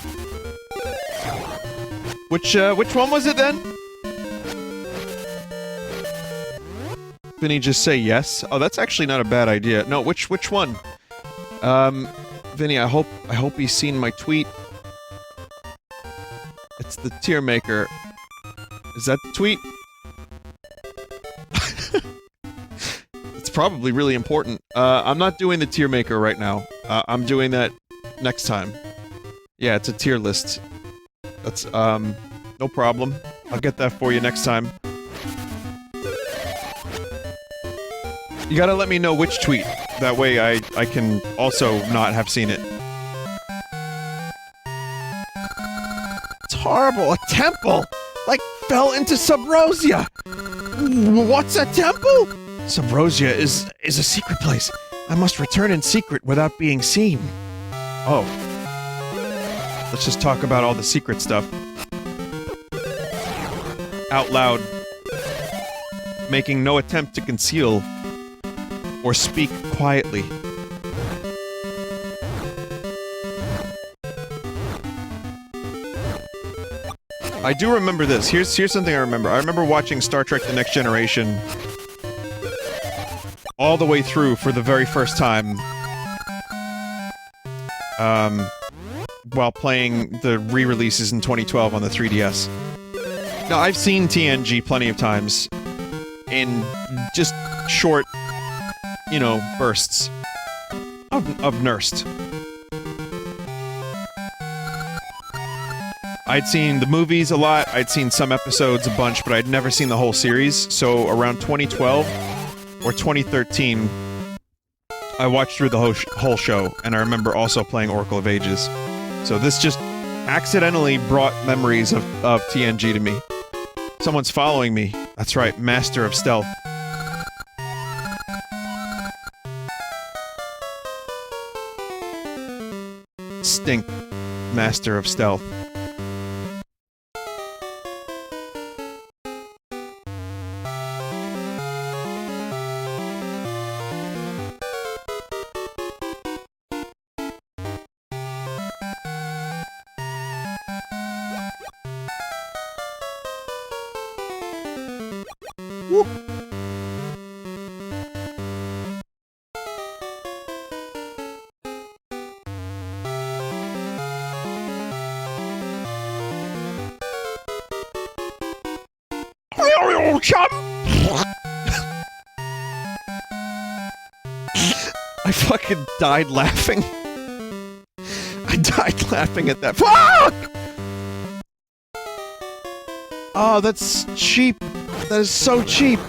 Which one was it then? Vinny, just say yes. Oh, that's actually not a bad idea. No, which one? Vinny, I hope he's seen my tweet. It's the tier maker. Is that the tweet? It's probably really important. I'm not doing the tier maker right now. I'm doing that next time. Yeah, it's a tier list. That's, no problem. I'll get that for you next time. You gotta let me know which tweet. That way I can also not have seen it.
Horrible, a temple! Like, fell into Sabrosa! What's a temple? Sabrosa is a secret place. I must return in secret without being seen.
Oh. Let's just talk about all the secret stuff. Out loud. Making no attempt to conceal or speak quietly. I do remember this. Here's something I remember. I remember watching Star Trek The Next Generation all the way through for the very first time. While playing the re-releases in 2012 on the 3DS. Now, I've seen TNG plenty of times in just short, you know, bursts of nursed. I'd seen the movies a lot, I'd seen some episodes a bunch, but I'd never seen the whole series, so around 2012 or 2013, I watched through the whole show, and I remember also playing Oracle of Ages. So this just accidentally brought memories of TNG to me. Someone's following me. That's right, Master of Stealth. Stink. Master of Stealth. Woo. Old chum! I fucking died laughing. I died laughing at that. Fuck! Oh, that's cheap. That is so cheap.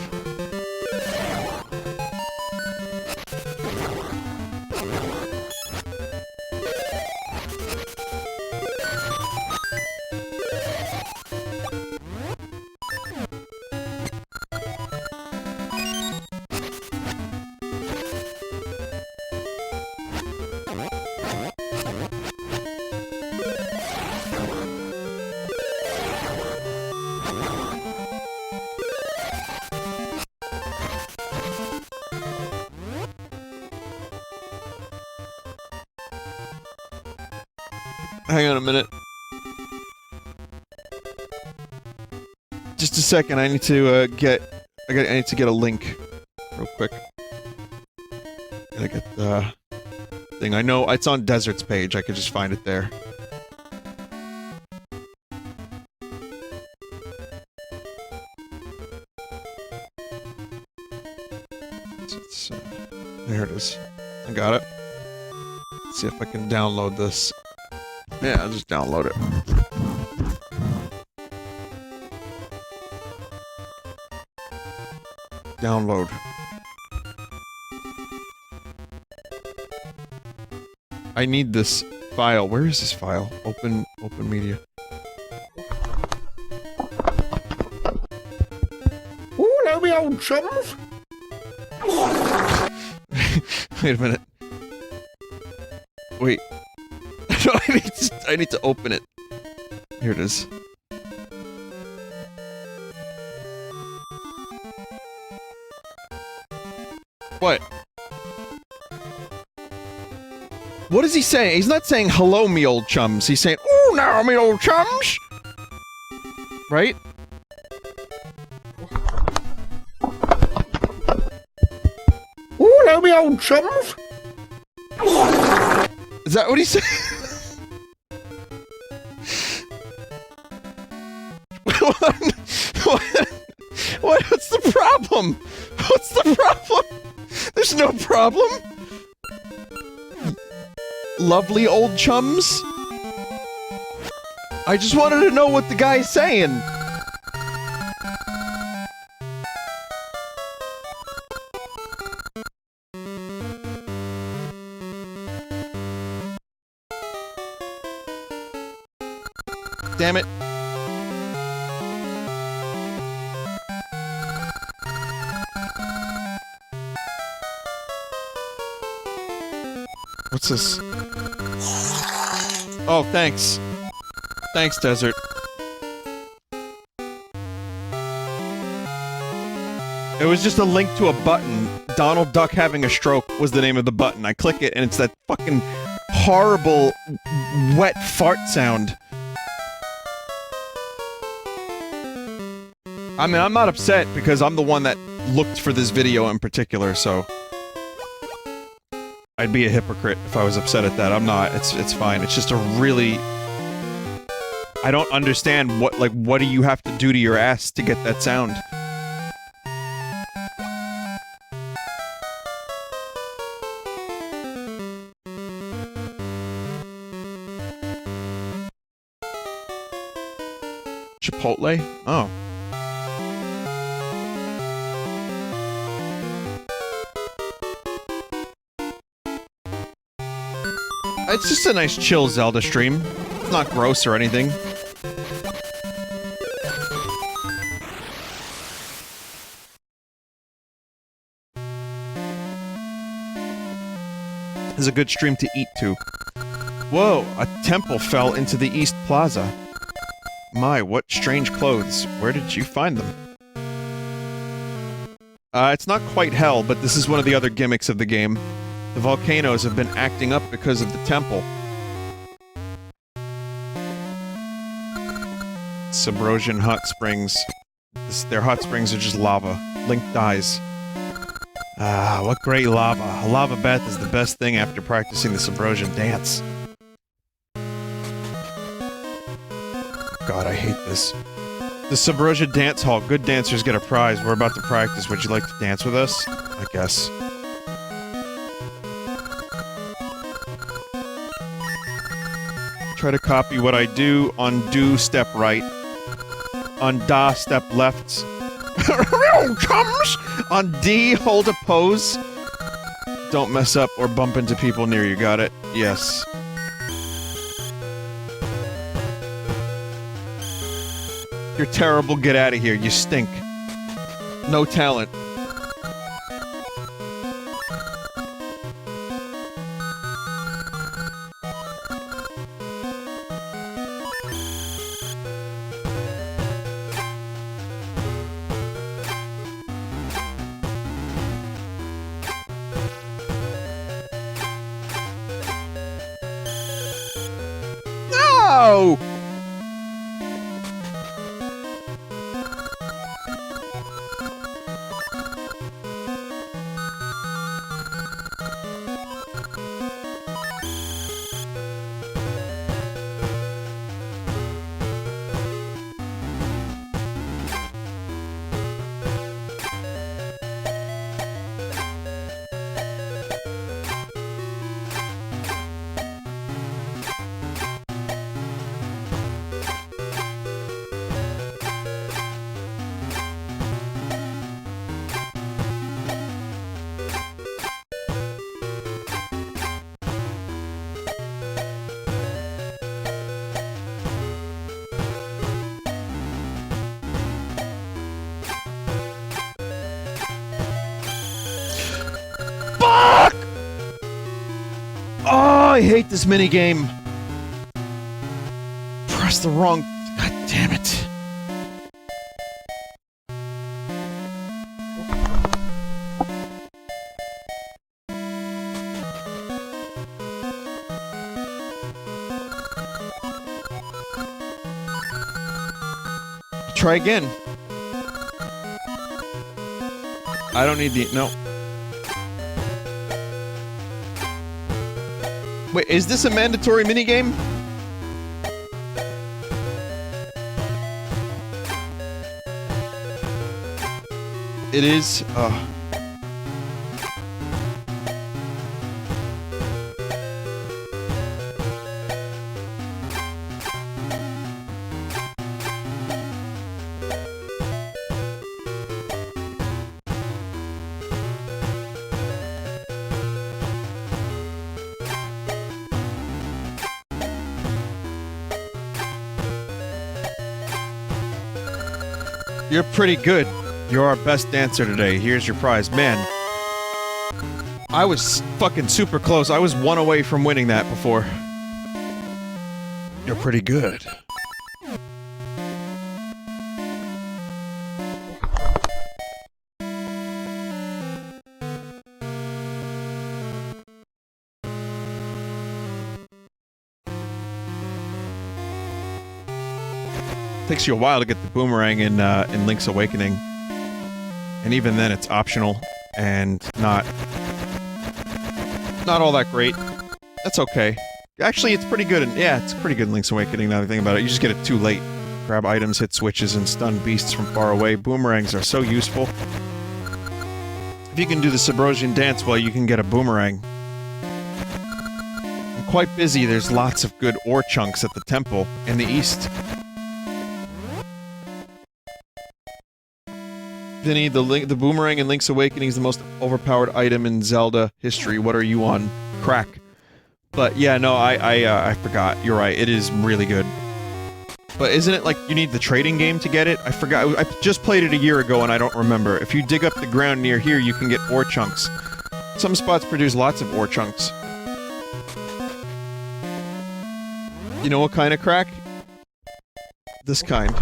Hang on a minute. Just a second, I need to get I need to get a link real quick. Gotta get the thing. I know it's on Desert's page, I could just find it there. There it is. I got it. Let's see if I can download this. Yeah, I'll just download it. Download. I need this file. Where is this file? Open media.
Ooh, now we old chums.
Wait a minute. Wait. No, I need to open it. Here it is. What? What is he saying? He's not saying, hello, me old chums. He's saying, ooh, now, me old chums! Right?
Ooh, now me old chums.
Is that what he said? What's the problem? What's the problem? There's no problem. Lovely old chums. I just wanted to know what the guy's saying. Damn it. What's this? Oh, thanks. Thanks, Desert. It was just a link to a button. Donald Duck having a stroke was the name of the button. I click it and it's that fucking horrible wet fart sound. I mean, I'm not upset because I'm the one that looked for this video in particular, so I'd be a hypocrite if I was upset at that. I'm not. It's fine. It's just a really... I don't understand what do you have to do to your ass to get that sound? Chipotle? Oh. It's just a nice chill Zelda stream. It's not gross or anything. It's a good stream to eat to. Whoa, a temple fell into the East Plaza. My, what strange clothes. Where did you find them? It's not quite hell, but this is one of the other gimmicks of the game. The volcanoes have been acting up because of the temple. Sabrosian hot springs. Their hot springs are just lava. Link dies. Ah, what great lava. A lava bath is the best thing after practicing the Sabrosian dance. God, I hate this. The Sabrosa Dance Hall. Good dancers get a prize. We're about to practice. Would you like to dance with us? I guess. Try to copy what I do. Undo, step right. Unda, step left. Comes! On D, hold a pose. Don't mess up or bump into people near you. Got it? Yes. You're terrible. Get out of here. You stink. No talent. No! Fuck! Oh, I hate this minigame. Press the wrong... God damn it. Try again. I don't need the... No. Wait, is this a mandatory minigame? It is, You're pretty good. You're our best dancer today. Here's your prize. Man, I was fucking super close. I was one away from winning that before. You're pretty good. Takes you a while to get the boomerang in Link's Awakening. And even then, it's optional, and not all that great. That's okay. Actually, it's pretty good, and yeah, it's pretty good in Link's Awakening, now that I think about it. You just get it too late. Grab items, hit switches, and stun beasts from far away. Boomerangs are so useful. If you can do the Sabrosian dance well, you can get a boomerang. I'm quite busy. There's lots of good ore chunks at the temple in the east. Vinny, the boomerang in Link's Awakening is the most overpowered item in Zelda history. What are you on? Crack. But yeah, no, I forgot. You're right. It is really good. But isn't it like you need the trading game to get it? I forgot. I just played it a year ago and I don't remember. If you dig up the ground near here, you can get ore chunks. Some spots produce lots of ore chunks. You know what kind of crack? This kind.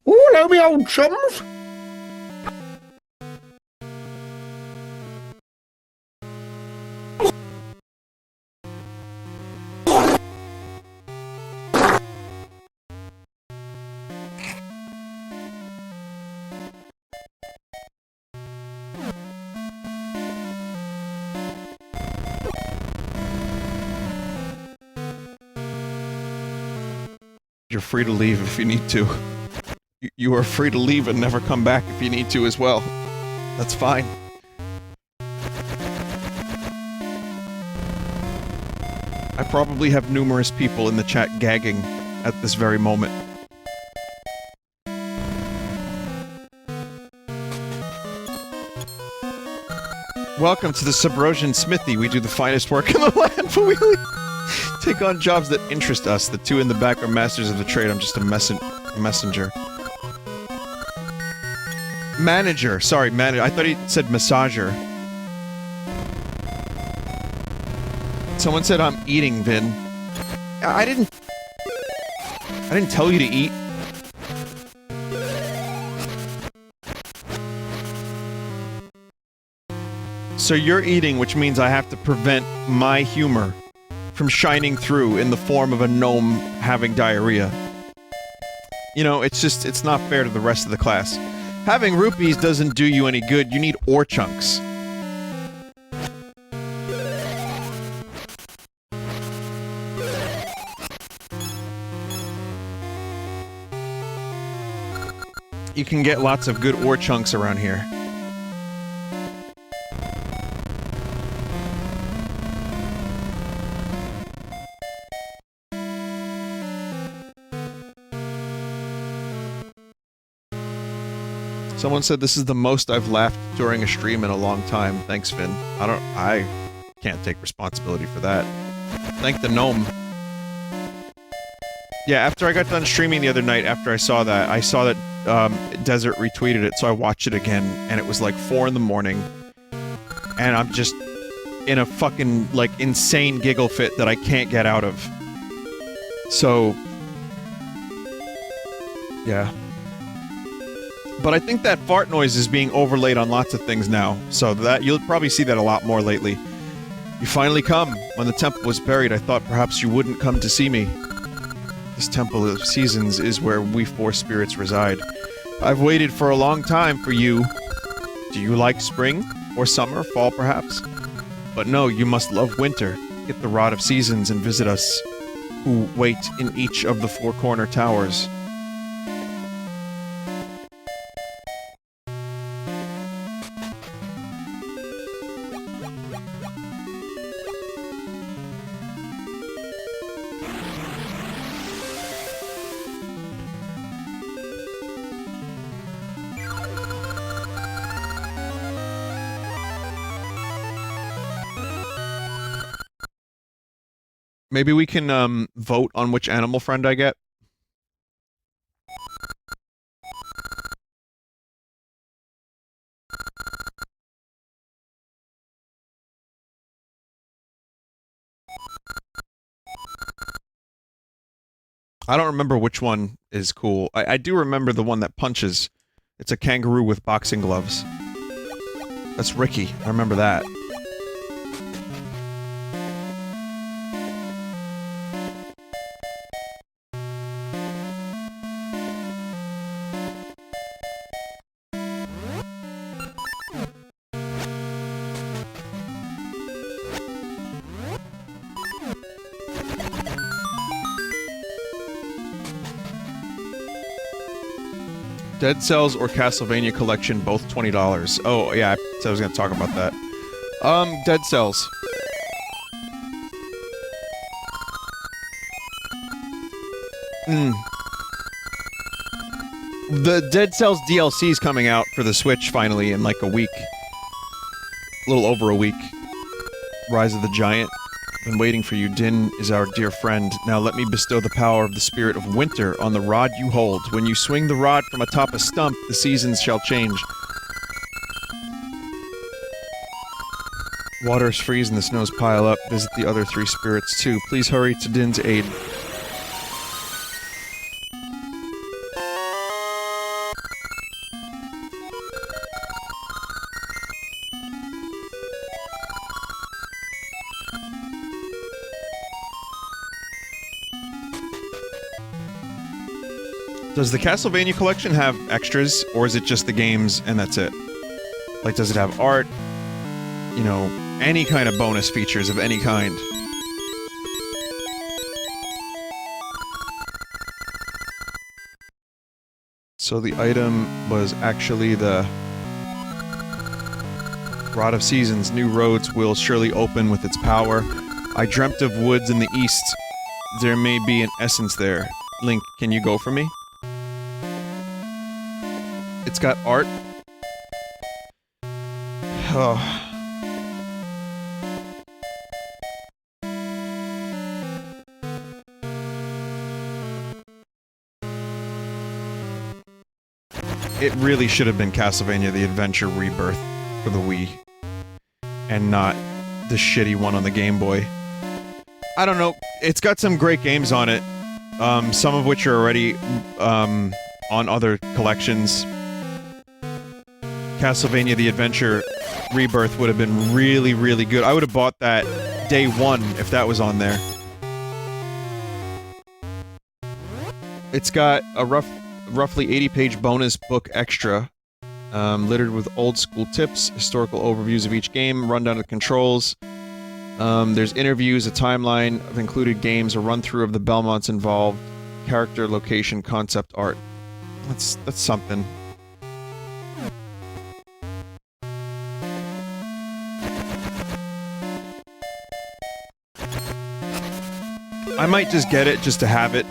Ooh, hello, me old chums.
You're free to leave if you need to. You are free to leave and never come back if you need to as well. That's fine. I probably have numerous people in the chat gagging at this very moment. Welcome to the Sabrosian Smithy. We do the finest work in the land, but we take on jobs that interest us. The two in the back are masters of the trade. I'm just a messenger. Manager. Sorry, manager. I thought he said massager. Someone said I'm eating, Vin. I didn't tell you to eat. So you're eating, which means I have to prevent my humor from shining through in the form of a gnome having diarrhea. You know, it's not fair to the rest of the class. Having rupees doesn't do you any good, you need ore chunks. You can get lots of good ore chunks around here. Someone said this is the most I've laughed during a stream in a long time. Thanks, Vin. I can't take responsibility for that. Thank the gnome. Yeah, after I got done streaming the other night, after I saw that Desert retweeted it, so I watched it again, and it was like 4 in the morning, and I'm just in a fucking, like, insane giggle fit that I can't get out of. So... yeah. But I think that fart noise is being overlaid on lots of things now, so that you'll probably see that a lot more lately. You finally come. When the temple was buried, I thought perhaps you wouldn't come to see me. This temple of seasons is where we four spirits reside. I've waited for a long time for you. Do you like spring? Or summer? Fall, perhaps? But no, you must love winter. Get the Rod of Seasons and visit us, who wait in each of the 4 corner towers. Maybe we can, vote on which animal friend I get? I don't remember which one is cool. I do remember the one that punches. It's a kangaroo with boxing gloves. That's Ricky. I remember that. Dead Cells or Castlevania Collection, both $20. Oh, yeah, I said I was gonna talk about that. Dead Cells. The Dead Cells DLC is coming out for the Switch finally in like a week. A little over a week. Rise of the Giant. Been waiting for you. Din is our dear friend. Now let me bestow the power of the spirit of winter on the rod you hold. When you swing the rod from atop a stump, the seasons shall change. Waters freeze and the snows pile up. Visit the other 3 spirits too. Please hurry to Din's aid. Does the Castlevania Collection have extras, or is it just the games and that's it? Like, does it have art? You know, any kind of bonus features of any kind? So the item was actually the Rod of Seasons. New roads will surely open with its power. I dreamt of woods in the east. There may be an essence there. Link, can you go for me? It's got art. Oh. It really should have been Castlevania The Adventure Rebirth for the Wii. And not the shitty one on the Game Boy. I don't know. It's got some great games on it. Some of which are already, on other collections. Castlevania The Adventure Rebirth would have been really, really good. I would have bought that day one if that was on there. It's got a roughly 80-page bonus book extra, littered with old-school tips, historical overviews of each game, rundown of the controls. There's interviews, a timeline of included games, a run-through of the Belmonts involved, character, location, concept art. That's something. I might just get it just to have it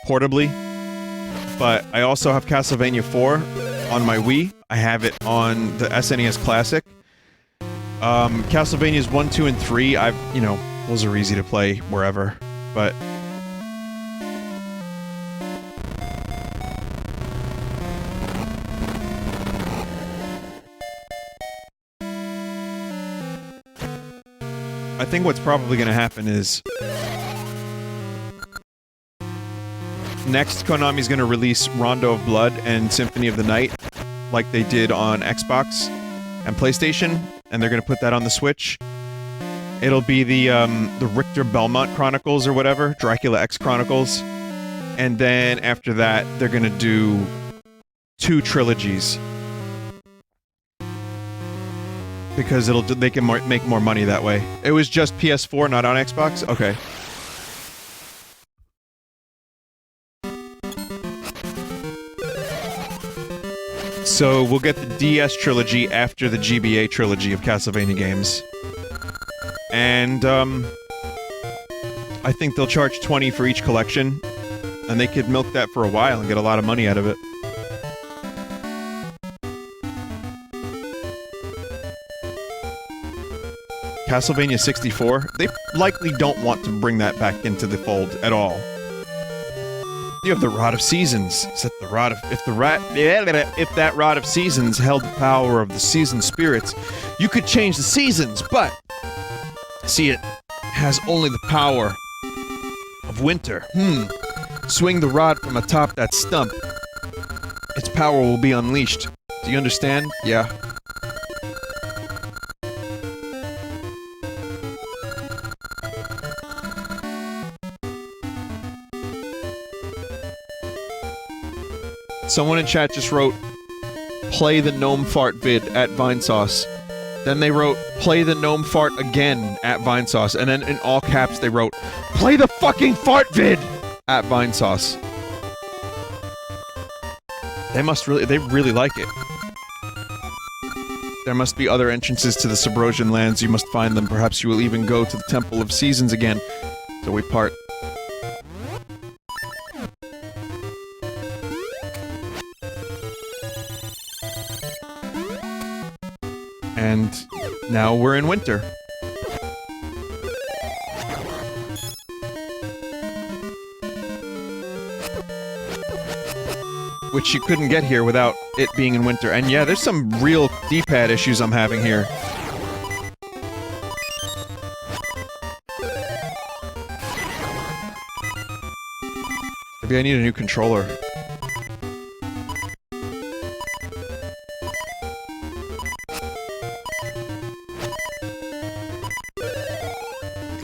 portably, but I also have Castlevania 4 on my Wii. I have it on the SNES Classic. Castlevanias 1, 2, and 3, you know, those are easy to play wherever, but... I think what's probably gonna happen is... Next, Konami's gonna release Rondo of Blood and Symphony of the Night, like they did on Xbox and PlayStation, and they're gonna put that on the Switch. It'll be the Richter Belmont Chronicles or whatever, Dracula X Chronicles, and then after that, they're gonna do 2 trilogies. Because they can make more money that way. It was just PS4, not on Xbox? Okay. So, we'll get the DS trilogy after the GBA trilogy of Castlevania games. And, I think they'll charge $20 for each collection, and they could milk that for a while and get a lot of money out of it. Castlevania 64, they likely don't want to bring that back into the fold at all. You have the Rod of Seasons. Is that the Rod of... If that Rod of Seasons held the power of the season spirits, you could change the seasons, but... See, it has only the power of winter. Swing the rod from atop that stump. Its power will be unleashed. Do you understand? Yeah. Someone in chat just wrote, play the gnome fart vid at Vinesauce. Then they wrote, play the gnome fart again at Vinesauce. And then in all caps they wrote, play the fucking fart vid at Vinesauce. They really like it. There must be other entrances to the Sabrosian lands. You must find them. Perhaps you will even go to the Temple of Seasons again. So we part. now we're in winter. Which you couldn't get here without it being in winter. And yeah, there's some real D-pad issues I'm having here. Maybe I need a new controller.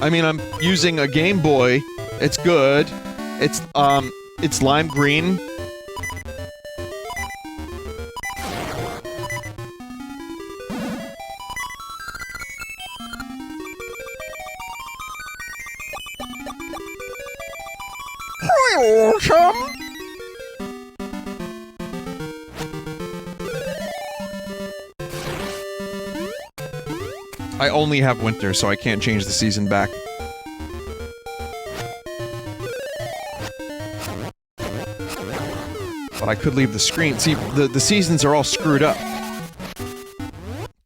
I mean, I'm using a Game Boy. It's good. It's lime green. I only have winter, so I can't change the season back. But I could leave the screen. See, the seasons are all screwed up.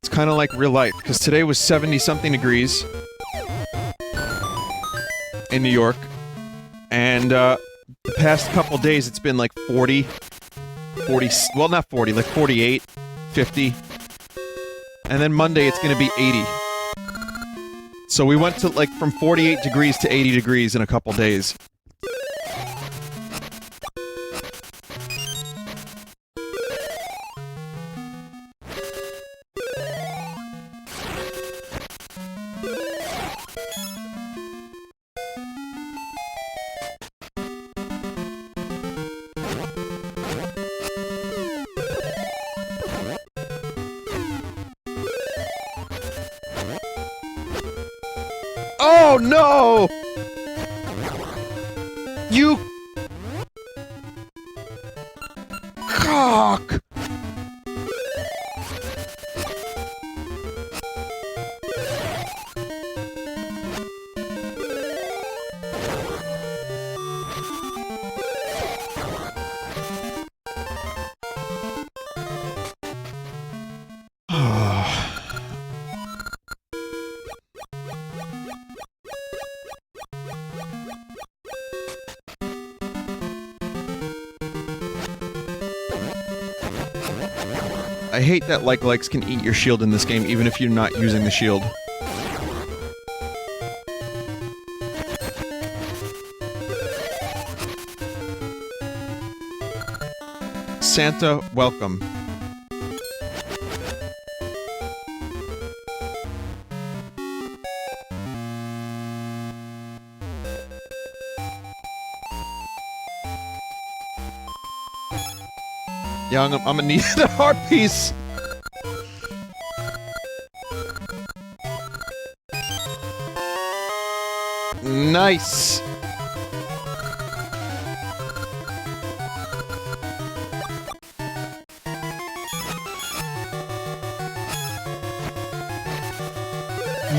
It's kind of like real life, because today was 70-something degrees in New York, and the past couple days it's been like 40, well, not 40, like 48, 50, and then Monday it's gonna be 80. So we went to, like, from 48 degrees to 80 degrees in a couple days. Oh no! You... cock! I hate that like-likes can eat your shield in this game, even if you're not using the shield. Santa, welcome. Yeah, I'm gonna need the heart piece. Nice.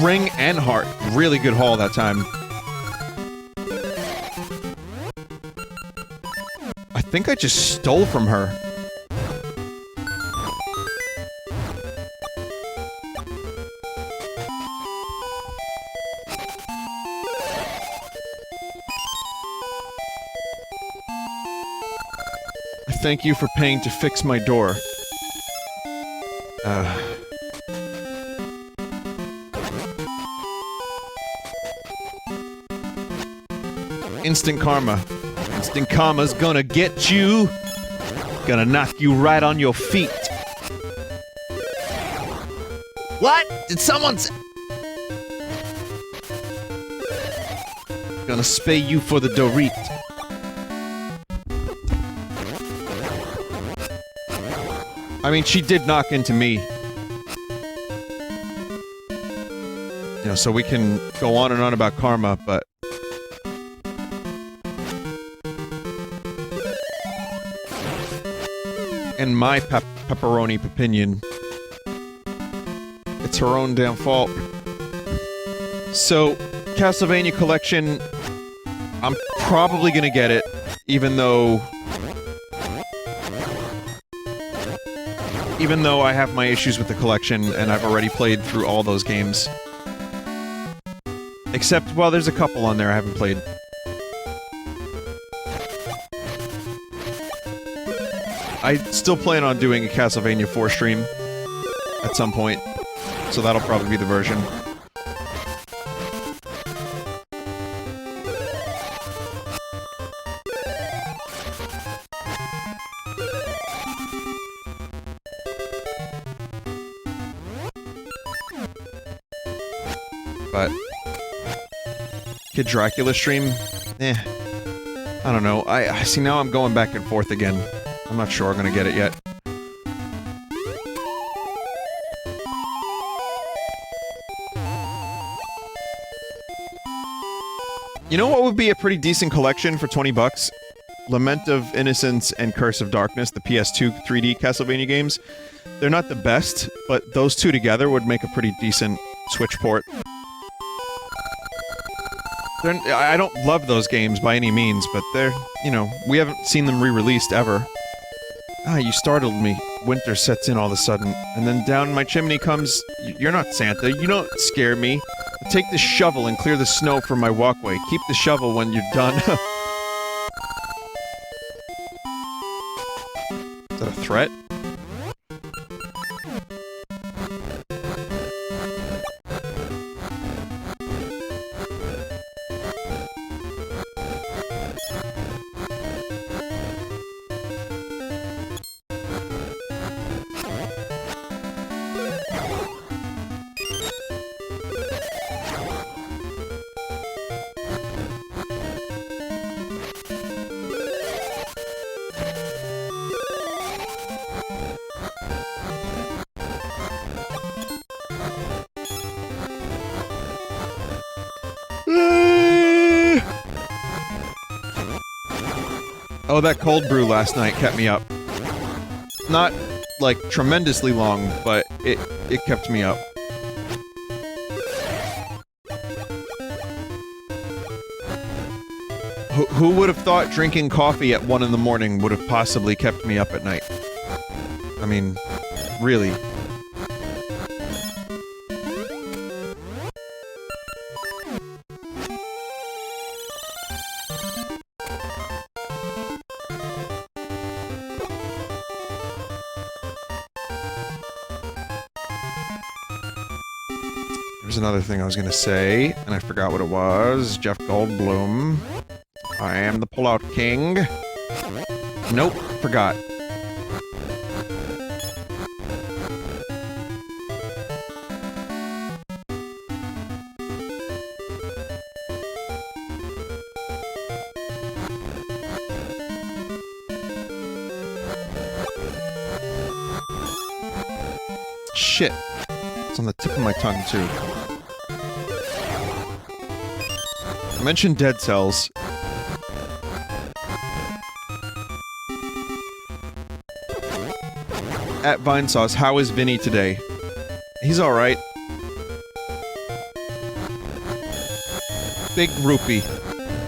Ring and heart. Really good haul that time. I think I just stole from her. Thank you for paying to fix my door. Instant karma. Instant karma's gonna get you. Gonna knock you right on your feet. What? Did someone say? Gonna spay you for the Dorit. I mean, she did knock into me. You know, so we can go on and on about karma, but... in my pepperoni opinion, it's her own damn fault. So, Castlevania Collection, I'm probably gonna get it, even though... Even though I have my issues with the collection, and I've already played through all those games. Except, well, there's a couple on there I haven't played. I still plan on doing a Castlevania 4 stream at some point, so that'll probably be the version. But Kid Dracula stream? Eh. I don't know. I see, now I'm going back and forth again. I'm not sure I'm gonna get it yet. You know what would be a pretty decent collection for 20 bucks? Lament of Innocence and Curse of Darkness, the PS2 3D Castlevania games. They're not the best, but those two together would make a pretty decent Switch port. I don't love those games by any means, but they're, you know, we haven't seen them re-released ever. Ah, you startled me. Winter sets in all of a sudden, and then down my chimney comes... You're not Santa, you don't scare me. Take the shovel and clear the snow from my walkway. Keep the shovel when you're done. Is that a threat? Oh, that cold brew last night kept me up. Not, like, tremendously long, but it kept me up. Who would have thought drinking coffee at 1 in the morning would have possibly kept me up at night? I mean, really. There's another thing I was gonna say, and I forgot what it was. Jeff Goldblum. I am the pullout king. Nope, forgot. Shit. It's on the tip of my tongue, too. I mentioned Dead Cells. At Vinesauce, how is Vinny today? He's alright. Big rupee.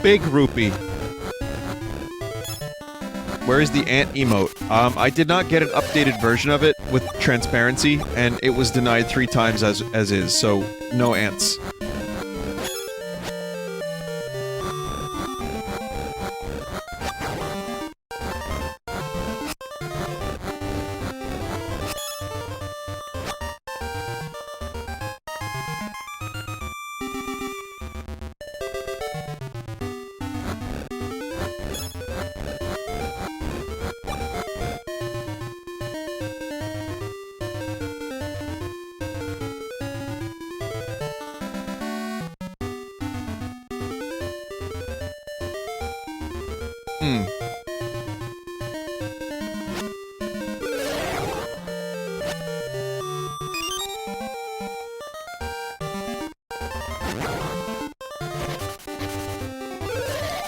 Big rupee. Where is the ant emote? I did not get an updated version of it with transparency, and it was denied 3 times as is, so no ants.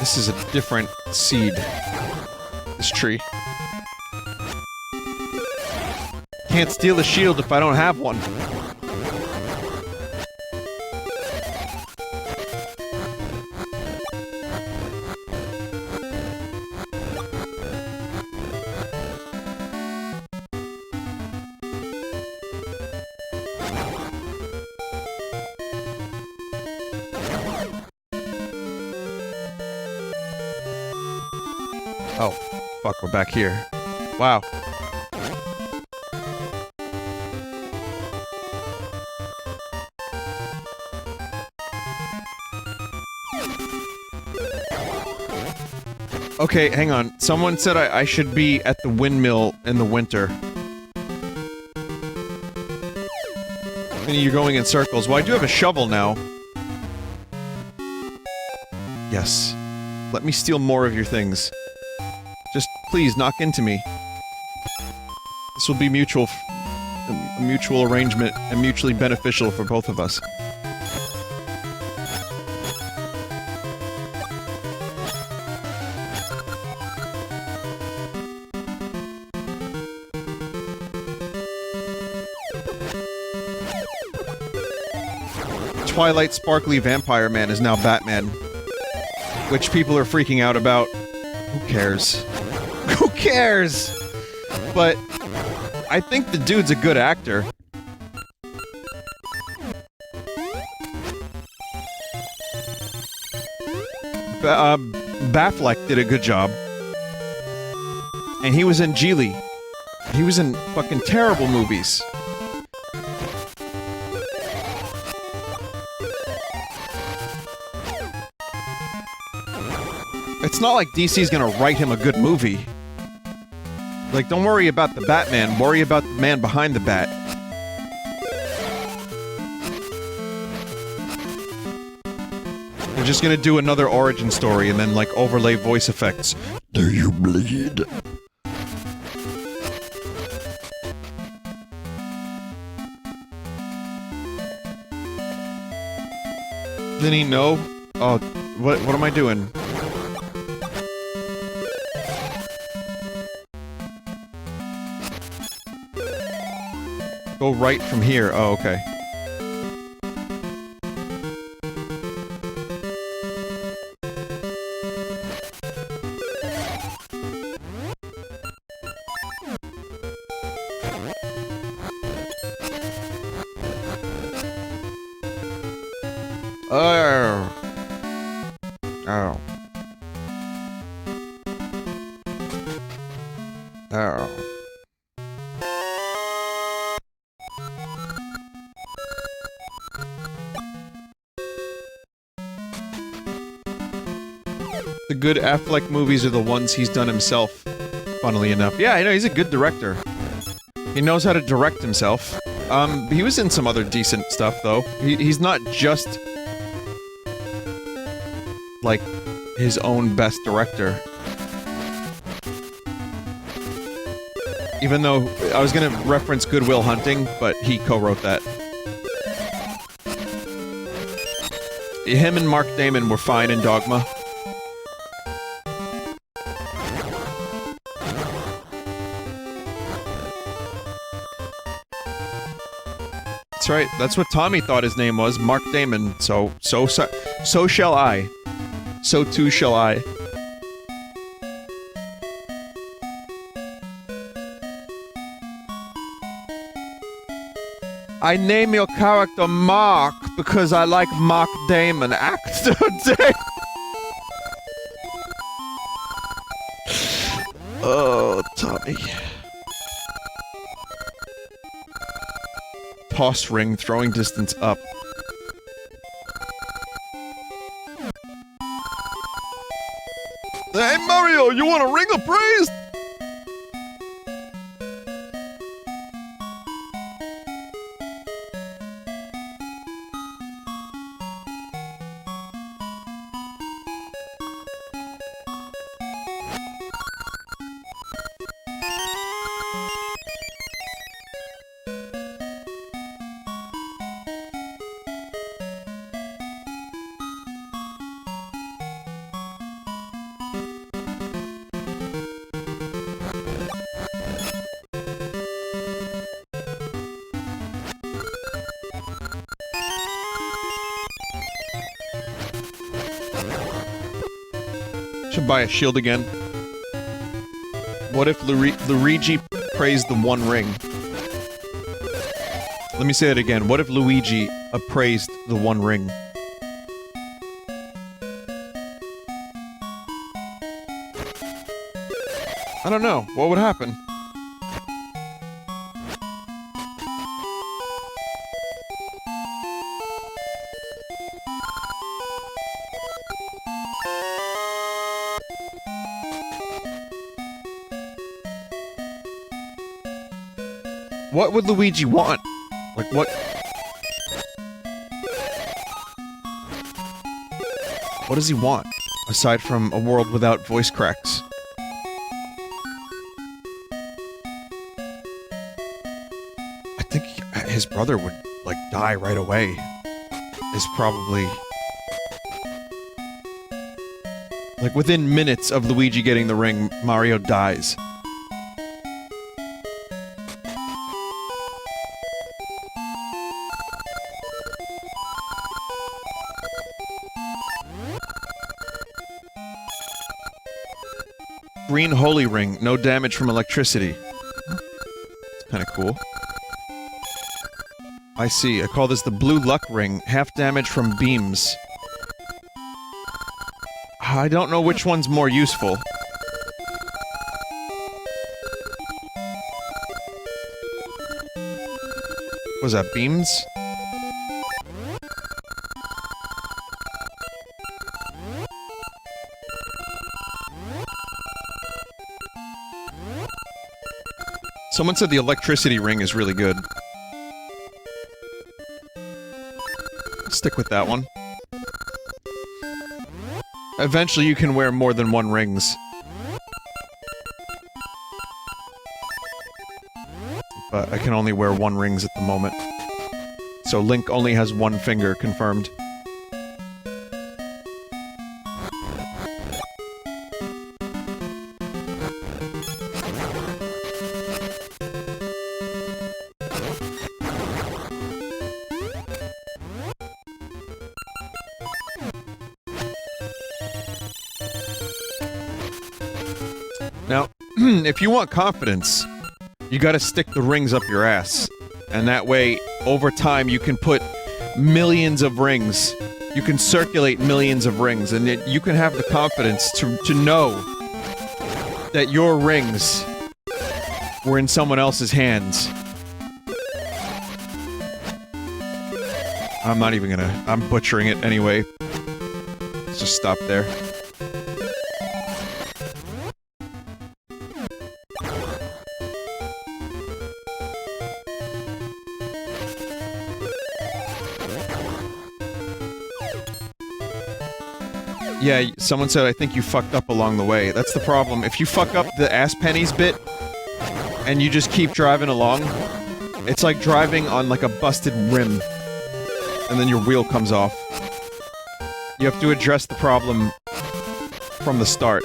This is a different seed. This tree. Can't steal a shield if I don't have one. Oh, fuck, we're back here. Wow. Okay, hang on. Someone said I should be at the windmill in the winter. And you're going in circles. Well, I do have a shovel now. Yes. Let me steal more of your things. Just please knock into me. This will be a mutual arrangement and mutually beneficial for both of us. Twilight Sparkly Vampire Man is now Batman. Which people are freaking out about. Who cares? Who cares? But I think the dude's a good actor. Batfleck did a good job. And he was in Geely. He was in fucking terrible movies. It's not like DC's gonna write him a good movie. Like, don't worry about the Batman, worry about the man behind the bat. They're just gonna do another origin story and then, like, overlay voice effects. Do you bleed? Vinny, no? Oh, what am I doing? Go right from here. Oh, okay. Oh. Oh. Oh. The good Affleck movies are the ones he's done himself, funnily enough. Yeah, I know, he's a good director. He knows how to direct himself. He was in some other decent stuff, though. He's not just, like, his own best director. Even though I was gonna reference Good Will Hunting, but he co-wrote that. Him and Mark Damon were fine in Dogma. That's right, that's what Tommy thought his name was, Mark Damon, so shall I. So too shall I. I name your character Mark because I like Mark Damon. Actor Damon. Oh, Tommy. Toss ring, throwing distance up. Hey Mario, you want a ring of praise? Should buy a shield again. What if Luigi praised the One Ring? Let me say that again. What if Luigi appraised the One Ring? don't know. What would happen? What would Luigi want? Like, what? What does he want? Aside from a world without voice cracks. I think his brother would, like, die right away. Is probably... Like, within minutes of Luigi getting the ring, Mario dies. Green holy ring, no damage from electricity. It's kinda cool. I see, I call this the blue luck ring, half damage from beams. I don't know which one's more useful. Was that beams? Someone said the electricity ring is really good. Stick with that one. Eventually you can wear more than one rings. But I can only wear one rings at the moment. So Link only has one finger confirmed. Now, if you want confidence, you gotta stick the rings up your ass. And that way, over time, you can put millions of rings. You can circulate millions of rings, and you can have the confidence to know that your rings were in someone else's hands. I'm not even gonna... I'm butchering it anyway. Let's just stop there. Yeah, someone said, I think you fucked up along the way. That's the problem. If you fuck up the ass pennies bit, and you just keep driving along, it's like driving on, like, a busted rim. And then your wheel comes off. You have to address the problem from the start.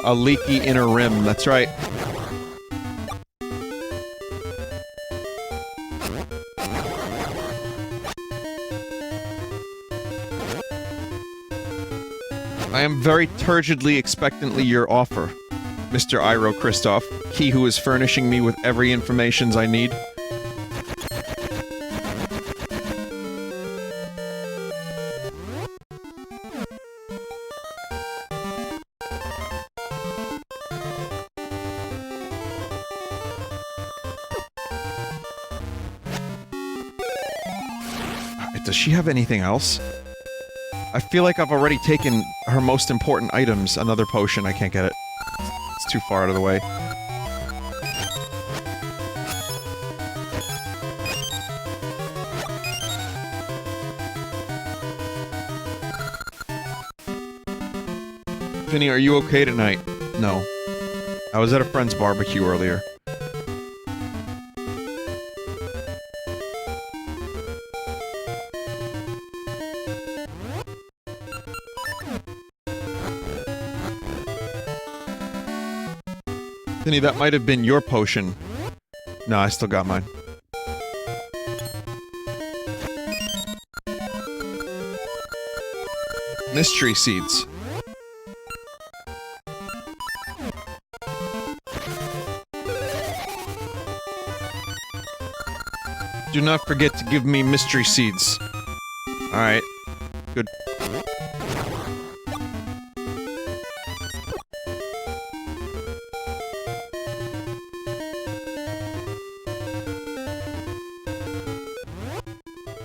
A leaky inner rim, that's right. I am very turgidly expectantly your offer, Mr. Iro Christoph, he who is furnishing me with every information I need. Does she have anything else? I feel like I've already taken her most important items. Another potion, I can't get it. It's too far out of the way. Vinny, are you okay tonight? No. I was at a friend's barbecue earlier. Vinny, that might have been your potion. No, I still got mine. Mystery seeds. Do not forget to give me mystery seeds. Alright. Good.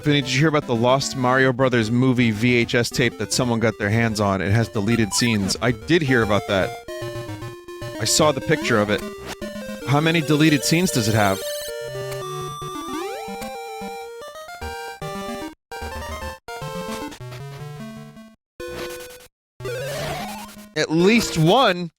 Vinny, did you hear about the Lost Mario Brothers movie VHS tape that someone got their hands on? It has deleted scenes. I did hear about that. I saw the picture of it. How many deleted scenes does it have? At least one?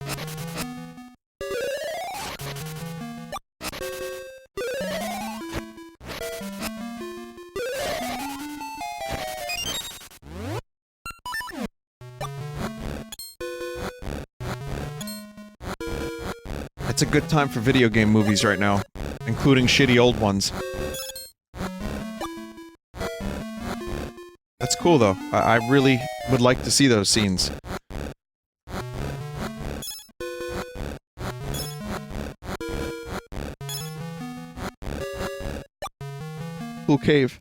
It's a good time for video game movies right now, including shitty old ones. That's cool though. I really would like to see those scenes. Cool cave.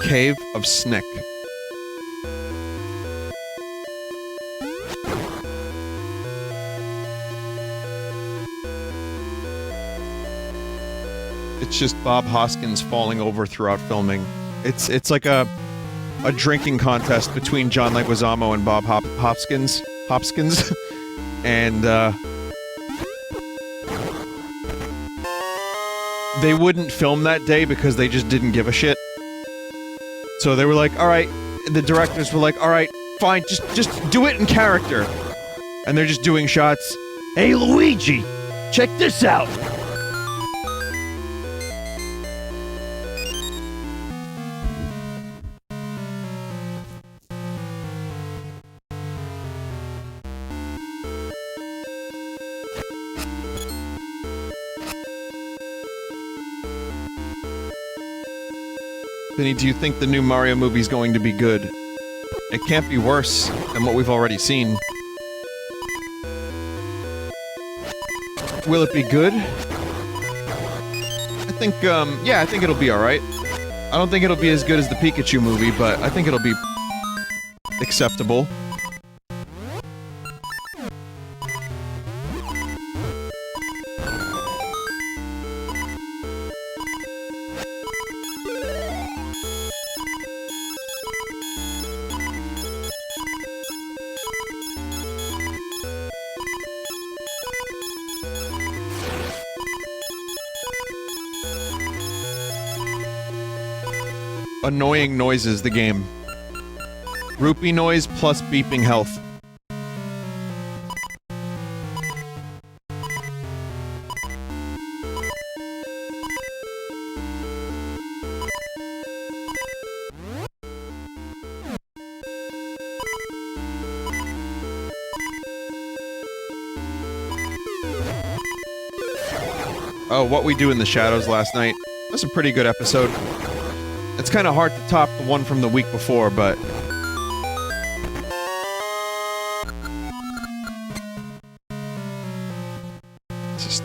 Cave of Snek. It's just Bob Hoskins falling over throughout filming. It's like a drinking contest between John Leguizamo and Bob Hopkins, and they wouldn't film that day because they just didn't give a shit. So they were like, alright, the directors were like, alright, fine, just do it in character. And they're just doing shots.
Hey, Luigi! Check this out!
Vinny, do you think the new Mario movie's going to be good? It can't be worse than what we've already seen. Will it be good? I think, yeah, I think it'll be alright. I don't think it'll be as good as the Pikachu movie, but I think it'll be acceptable. Annoying noises, the game. Rupee noise plus beeping health. Oh, What We Do in the Shadows last night. That's a pretty good episode. It's kind of hard to top the one from the week before, but... just,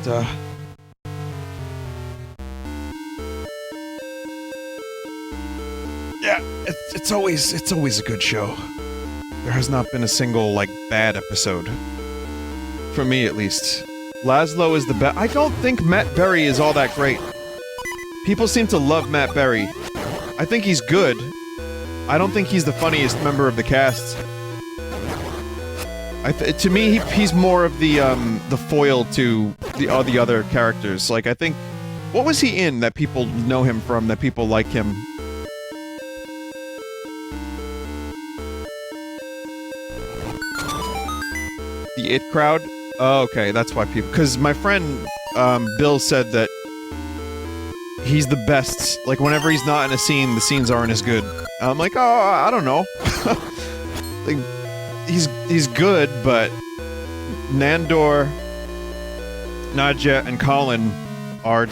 yeah, it's always a good show. There has not been a single, like, bad episode. For me, at least. Laszlo is the best. I don't think Matt Berry is all that great. People seem to love Matt Berry. I think he's good. I don't think he's the funniest member of the cast. To me, he's more of the foil to the other characters. Like, I think... what was he in that people know him from, that people like him? The It Crowd? Oh, okay, that's why people... because my friend, Bill said that he's the best. Like, whenever he's not in a scene, the scenes aren't as good. And I'm like, oh, I don't know. Like, he's good, but Nandor, Nadja, and Colin are,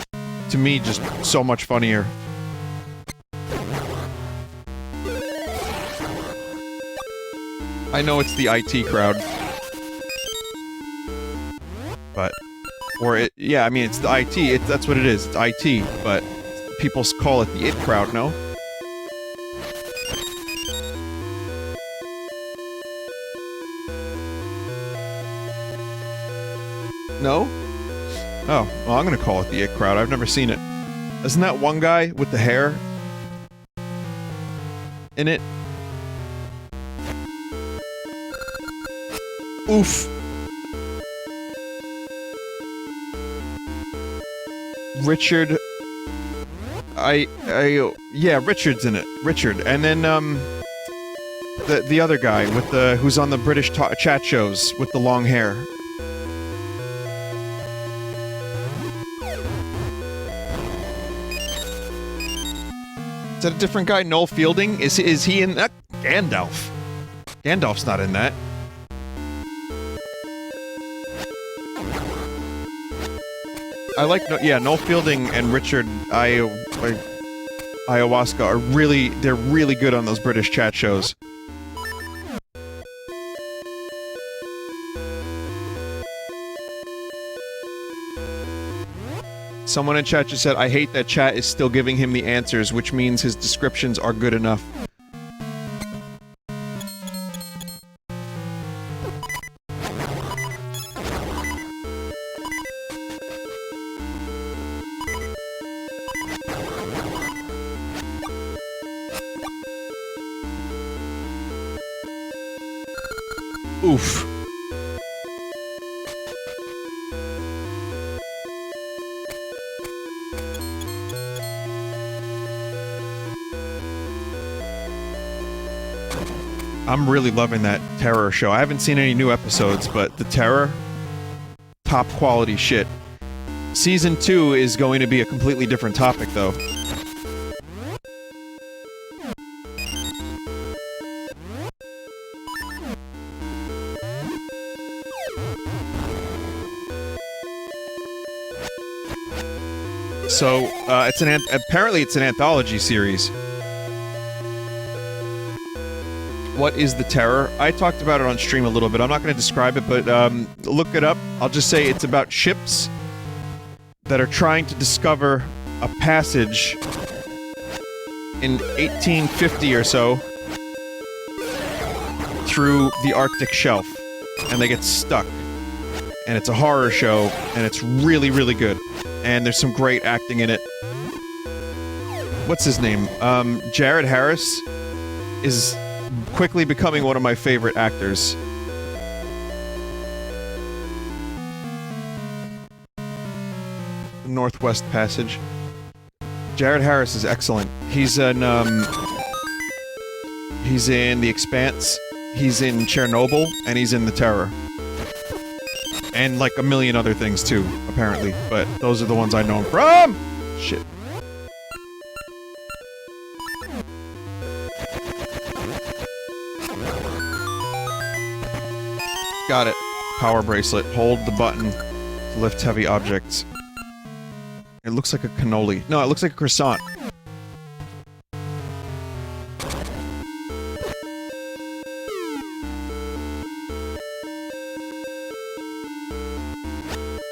to me, just so much funnier. I know it's the IT crowd. But... Or it... Yeah, I mean, it's the IT. That's what it is. It's IT. But people call it the IT crowd, no? No? Oh, well, I'm gonna call it the IT crowd. I've never seen it. Isn't that one guy with the hair in it? Oof. Richard... yeah, Richard's in it. Richard. And then, the other guy with the... who's on the British chat shows with the long hair. Is that a different guy? Noel Fielding? Is he in that? Gandalf. Gandalf's not in that. I like, yeah, Noel Fielding and Richard Ayahuasca are really, they're really good on those British chat shows. Someone in chat just said, I hate that chat is still giving him the answers, which means his descriptions are good enough. Oof. I'm really loving that Terror show. I haven't seen any new episodes, but the Terror, top quality shit. Season 2 is going to be a completely different topic, though. So, apparently it's an anthology series. What is the Terror? I talked about it on stream a little bit. I'm not going to describe it, but look it up. I'll just say it's about ships that are trying to discover a passage in 1850 or so through the Arctic shelf, and they get stuck. And it's a horror show, and it's really, really good. And there's some great acting in it. What's his name? Jared Harris is quickly becoming one of my favorite actors. The Northwest Passage. Jared Harris is excellent. He's in The Expanse, he's in Chernobyl, and he's in The Terror. And like a million other things too, apparently. But those are the ones I know him from! Shit. Got it. Power bracelet. Hold the button to lift heavy objects. It looks like a cannoli. No, it looks like a croissant.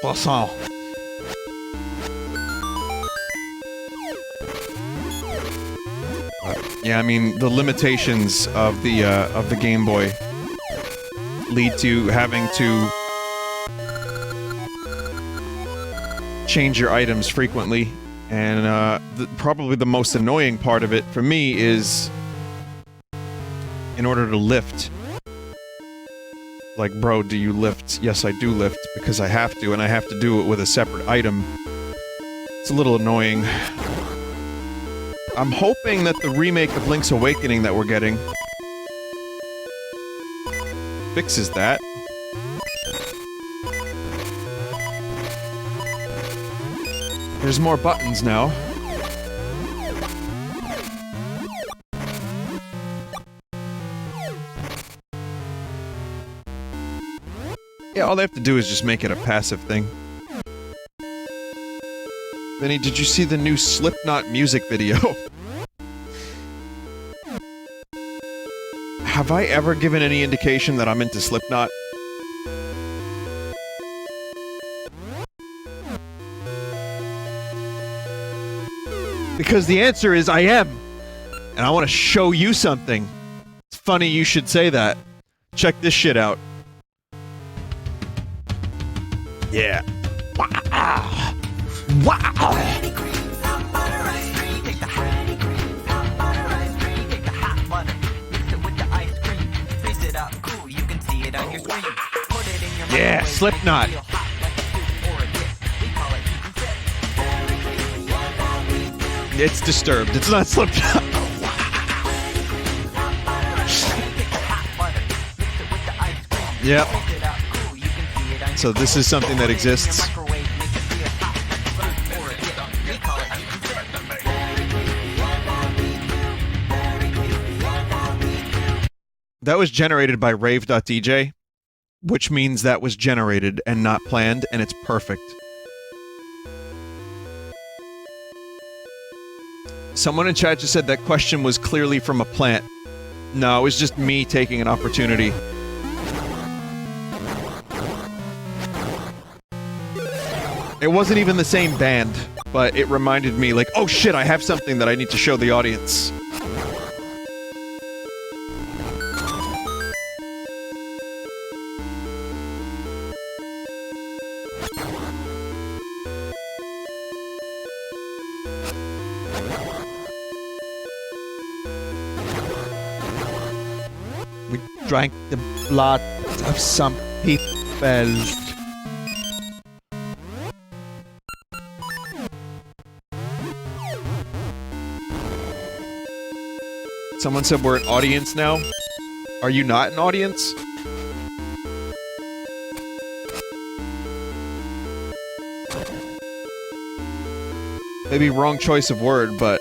Croissant. Yeah, I mean, the limitations of the Game Boy lead to having to change your items frequently, and probably the most annoying part of it for me is in order to lift. Like, bro, do you lift? Yes, I do lift, because I have to, and I have to do it with a separate item. It's a little annoying. I'm hoping that the remake of Link's Awakening that we're getting fixes that. There's more buttons now. Yeah, all they have to do is just make it a passive thing. Vinny, did you see the new Slipknot music video? Have I ever given any indication that I'm into Slipknot? Because the answer is I am! And I want to show you something. It's funny you should say that. Check this shit out. Yeah. Wow. Wow. Yeah, Slipknot. It's Disturbed. It's not Slipknot. Yep. So this is something that exists. That was generated by rave.dj, which means that was generated and not planned, and it's perfect. Someone in chat just said that question was clearly from a plant. No, it was just me taking an opportunity. It wasn't even the same band, but it reminded me, like, oh shit, I have something that I need to show the audience. We drank the blood of some people. Someone said we're an audience now. Are you not an audience? Maybe wrong choice of word, but...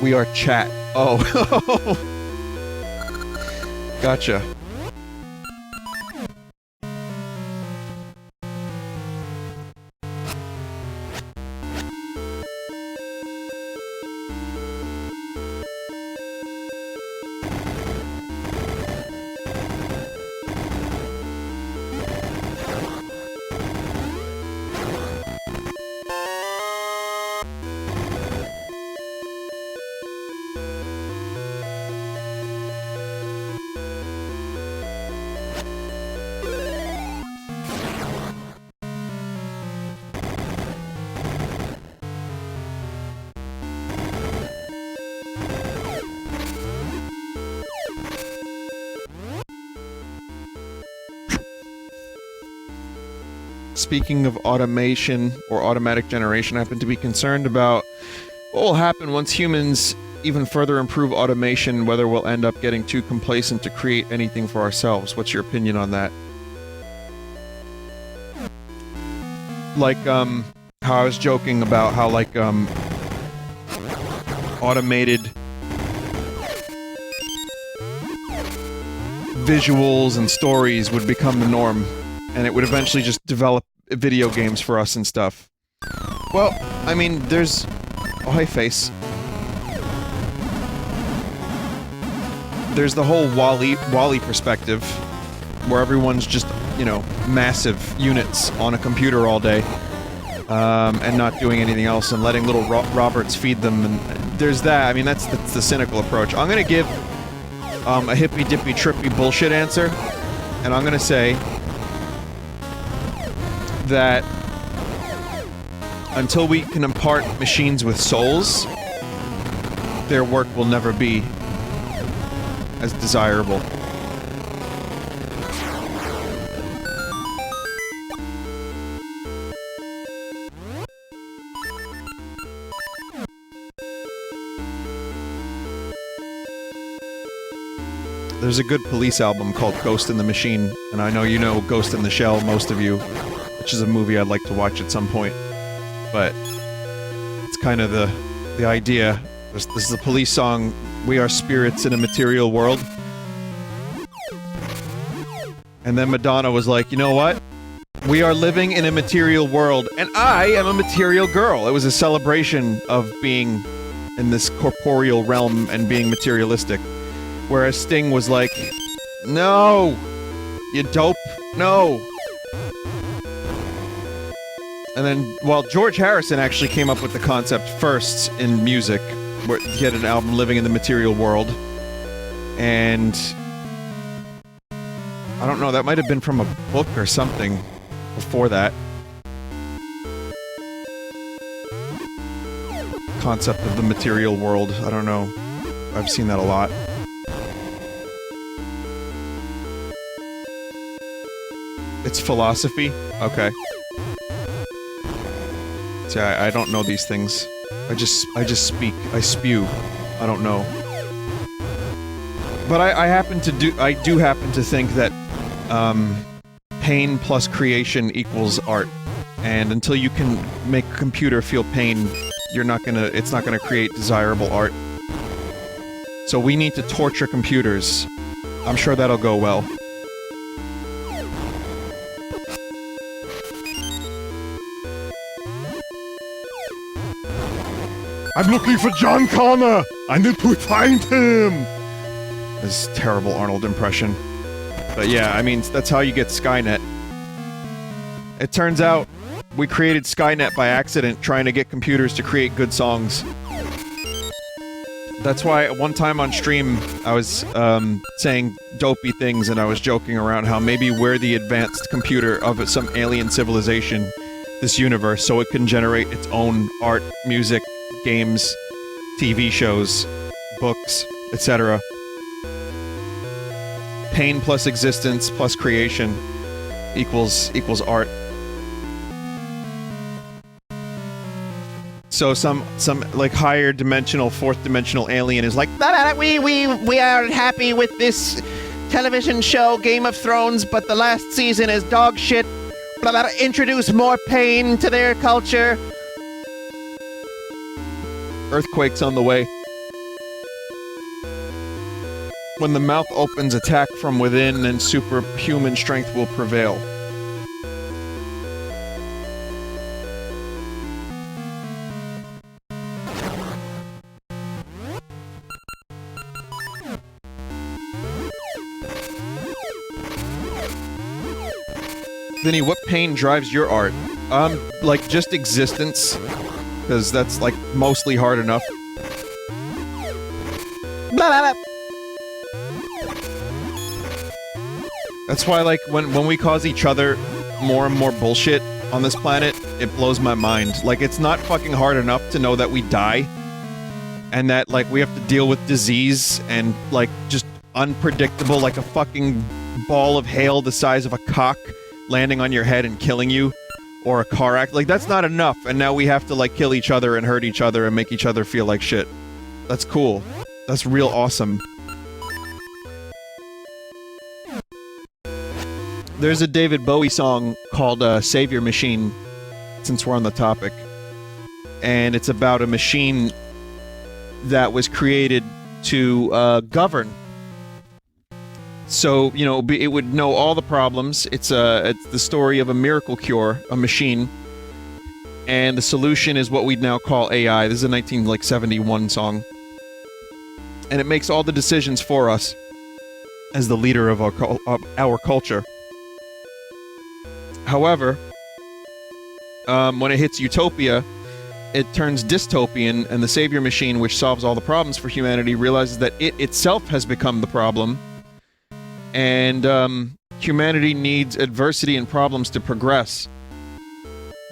we are chat. Oh. Gotcha. Speaking of automation or automatic generation, I happen to be concerned about what will happen once humans even further improve automation, whether we'll end up getting too complacent to create anything for ourselves. What's your opinion on that? Like, how I was joking about how, like, automated visuals and stories would become the norm, and it would eventually just develop video games for us and stuff. Well, I mean, there's... oh, hey, face. There's the whole Wall-E perspective, where everyone's just, you know, massive units on a computer all day, and not doing anything else, and letting little Roberts feed them, and there's that. I mean, that's the cynical approach. I'm gonna give, a hippy-dippy-trippy bullshit answer, and I'm gonna say that until we can impart machines with souls, their work will never be as desirable. There's a good Police album called Ghost in the Machine, and I know you know Ghost in the Shell, most of you, which is a movie I'd like to watch at some point. But it's kind of the idea. This is a Police song, We Are Spirits in a Material World. And then Madonna was like, you know what? We are living in a material world, and I am a material girl. It was a celebration of being in this corporeal realm and being materialistic. Whereas Sting was like, no! You dope! No! And then, well, George Harrison actually came up with the concept first in music, where he had an album, Living in the Material World. And I don't know, that might have been from a book or something before that. Concept of the material world, I don't know. I've seen that a lot. It's philosophy? Okay. See, I don't know these things. I just speak. I spew. I don't know. But I do happen to think that, pain plus creation equals art. And until you can make a computer feel pain, it's not gonna create desirable art. So we need to torture computers. I'm sure that'll go well.
I'm looking for John Connor! I need to find him!
This terrible Arnold impression. But yeah, I mean, that's how you get Skynet. It turns out, we created Skynet by accident trying to get computers to create good songs. That's why one time on stream, I was, saying dopey things and I was joking around how maybe we're the advanced computer of some alien civilization, this universe, so it can generate its own art, music, games, TV shows, books, etc. Pain plus existence plus creation equals art. So some like higher dimensional, fourth dimensional alien is like, we are happy with this television show, Game of Thrones, but the last season is dog shit. Introduce more pain to their culture. Earthquakes on the way. When the mouth opens, attack from within, and superhuman strength will prevail. Vinny, what pain drives your art? Like just existence. Because that's, like, mostly hard enough. Blah, blah, blah. That's why, like, when we cause each other more and more bullshit on this planet, it blows my mind. Like, it's not fucking hard enough to know that we die. And that, like, we have to deal with disease and, like, just unpredictable, like a fucking ball of hail the size of a cock landing on your head and killing you. Or a car act. Like, that's not enough, and now we have to, like, kill each other and hurt each other and make each other feel like shit. That's cool. That's real awesome. There's a David Bowie song called, Savior Machine, since we're on the topic. And it's about a machine that was created to, govern. So, you know, it would know all the problems. It's the story of a miracle cure, a machine. And the solution is what we'd now call AI. This is a 1971 song. And it makes all the decisions for us as the leader of our culture. However, when it hits utopia, it turns dystopian, and the savior machine, which solves all the problems for humanity, realizes that it itself has become the problem. And, humanity needs adversity and problems to progress.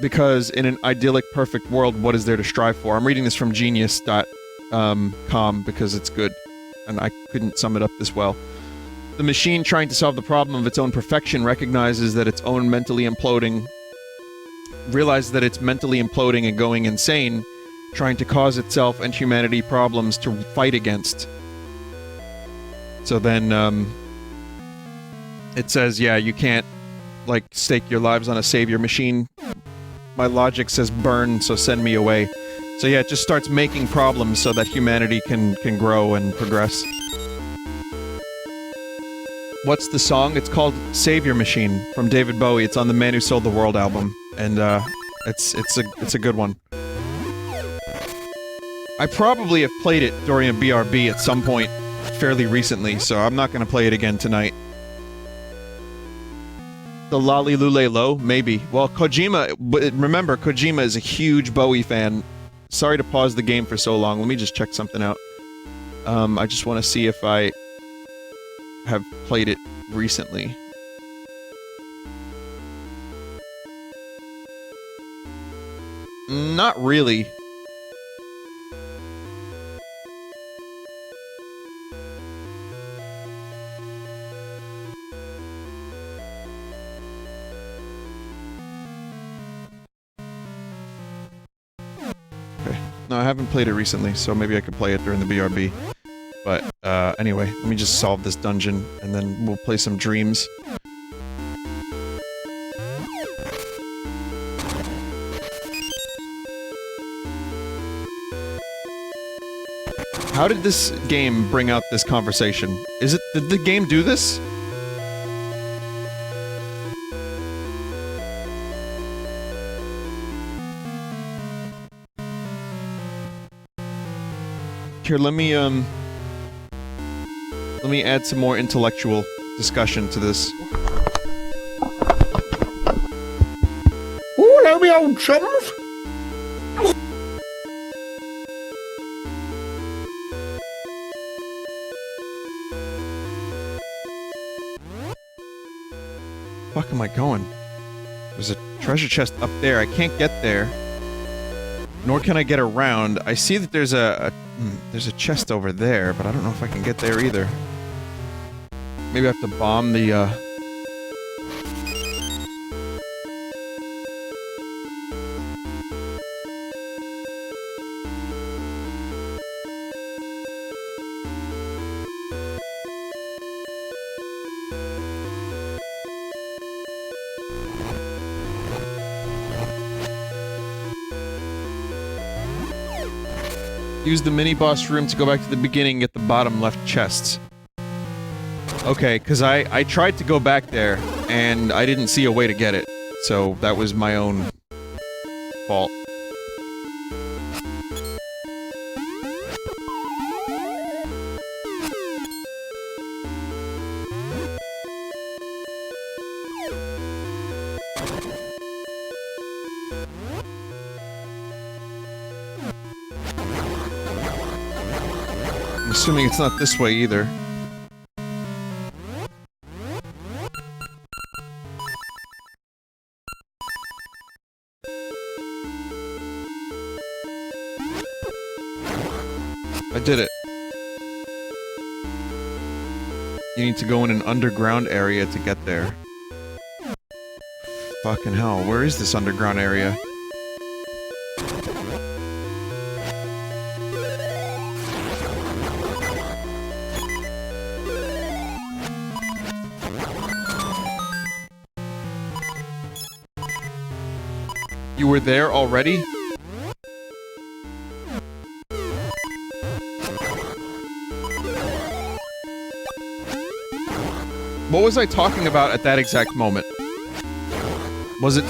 Because in an idyllic, perfect world, what is there to strive for? I'm reading this from Genius.com because it's good. And I couldn't sum it up this well. The machine, trying to solve the problem of its own perfection, recognizes that it's mentally imploding and going insane, trying to cause itself and humanity problems to fight against. So then, it says, yeah, you can't, like, stake your lives on a savior machine. My logic says burn, so send me away. So yeah, it just starts making problems so that humanity can grow and progress. What's the song? It's called Savior Machine from David Bowie. It's on the Man Who Sold the World album. And, it's a good one. I probably have played it during a BRB at some point fairly recently, so I'm not gonna play it again tonight. The Lolly Lule Low? Maybe. Well, Kojima, remember, Kojima is a huge Bowie fan. Sorry to pause the game for so long. Let me just check something out. I just want to see if I have played it recently. Not really. Okay. No, I haven't played it recently, so maybe I could play it during the BRB. But, anyway, let me just solve this dungeon, and then we'll play some Dreams. How did this game bring out this conversation? Did the game do this? Here, let me add some more intellectual discussion to this.
Oh, hello, me old chums.
Fuck am I going? There's a treasure chest up there. I can't get there. Nor can I get around. I see that there's a chest over there, but I don't know if I can get there either. Maybe I have to bomb the, use the mini-boss room to go back to the beginning and get the bottom left chests. Okay, because I tried to go back there, and I didn't see a way to get it. So, that was my own fault. I'm assuming it's not this way either. I did it. You need to go in an underground area to get there. Fucking hell, where is this underground area? You were there already? What was I talking about at that exact moment? Was it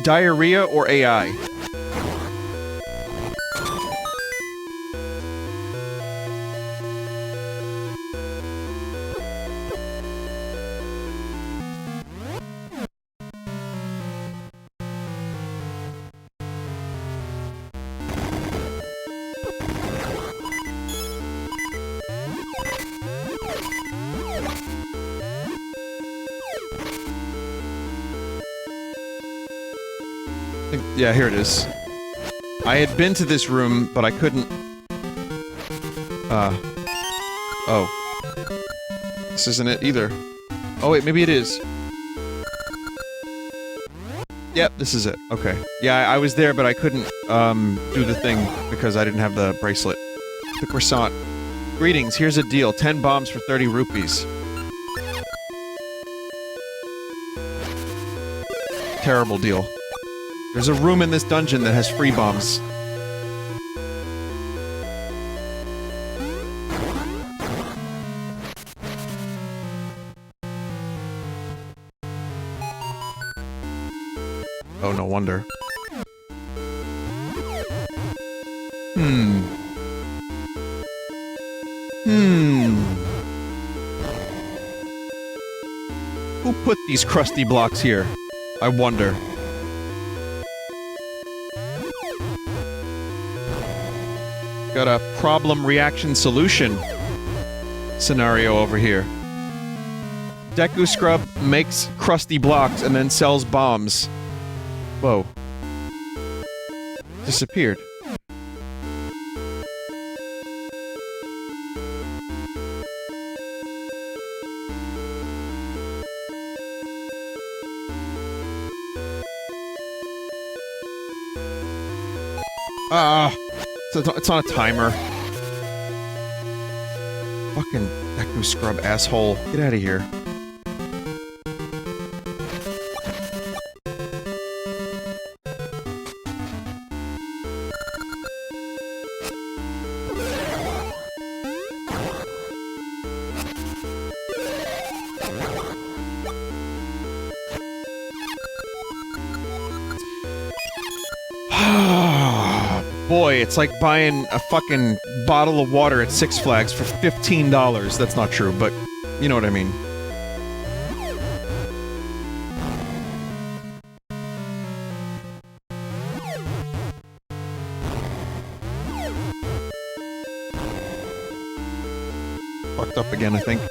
diarrhea or AI? Yeah, here it is. I had been to this room, but I couldn't... Oh. This isn't it either. Oh wait, maybe it is. Yep, this is it. Okay. Yeah, I was there, but I couldn't, do the thing because I didn't have the bracelet. The croissant. Greetings, here's a deal. 10 bombs for 30 rupees. Terrible deal. There's a room in this dungeon that has free bombs. Oh, no wonder. Who put these crusty blocks here? I wonder. Got a problem reaction solution scenario over here. Deku Scrub makes crusty blocks and then sells bombs. Whoa. Disappeared. It's on a timer. Fucking Deku Scrub asshole. Get out of here. Boy, it's like buying a fucking bottle of water at Six Flags for $15. That's not true, but you know what I mean. Fucked up again, I think.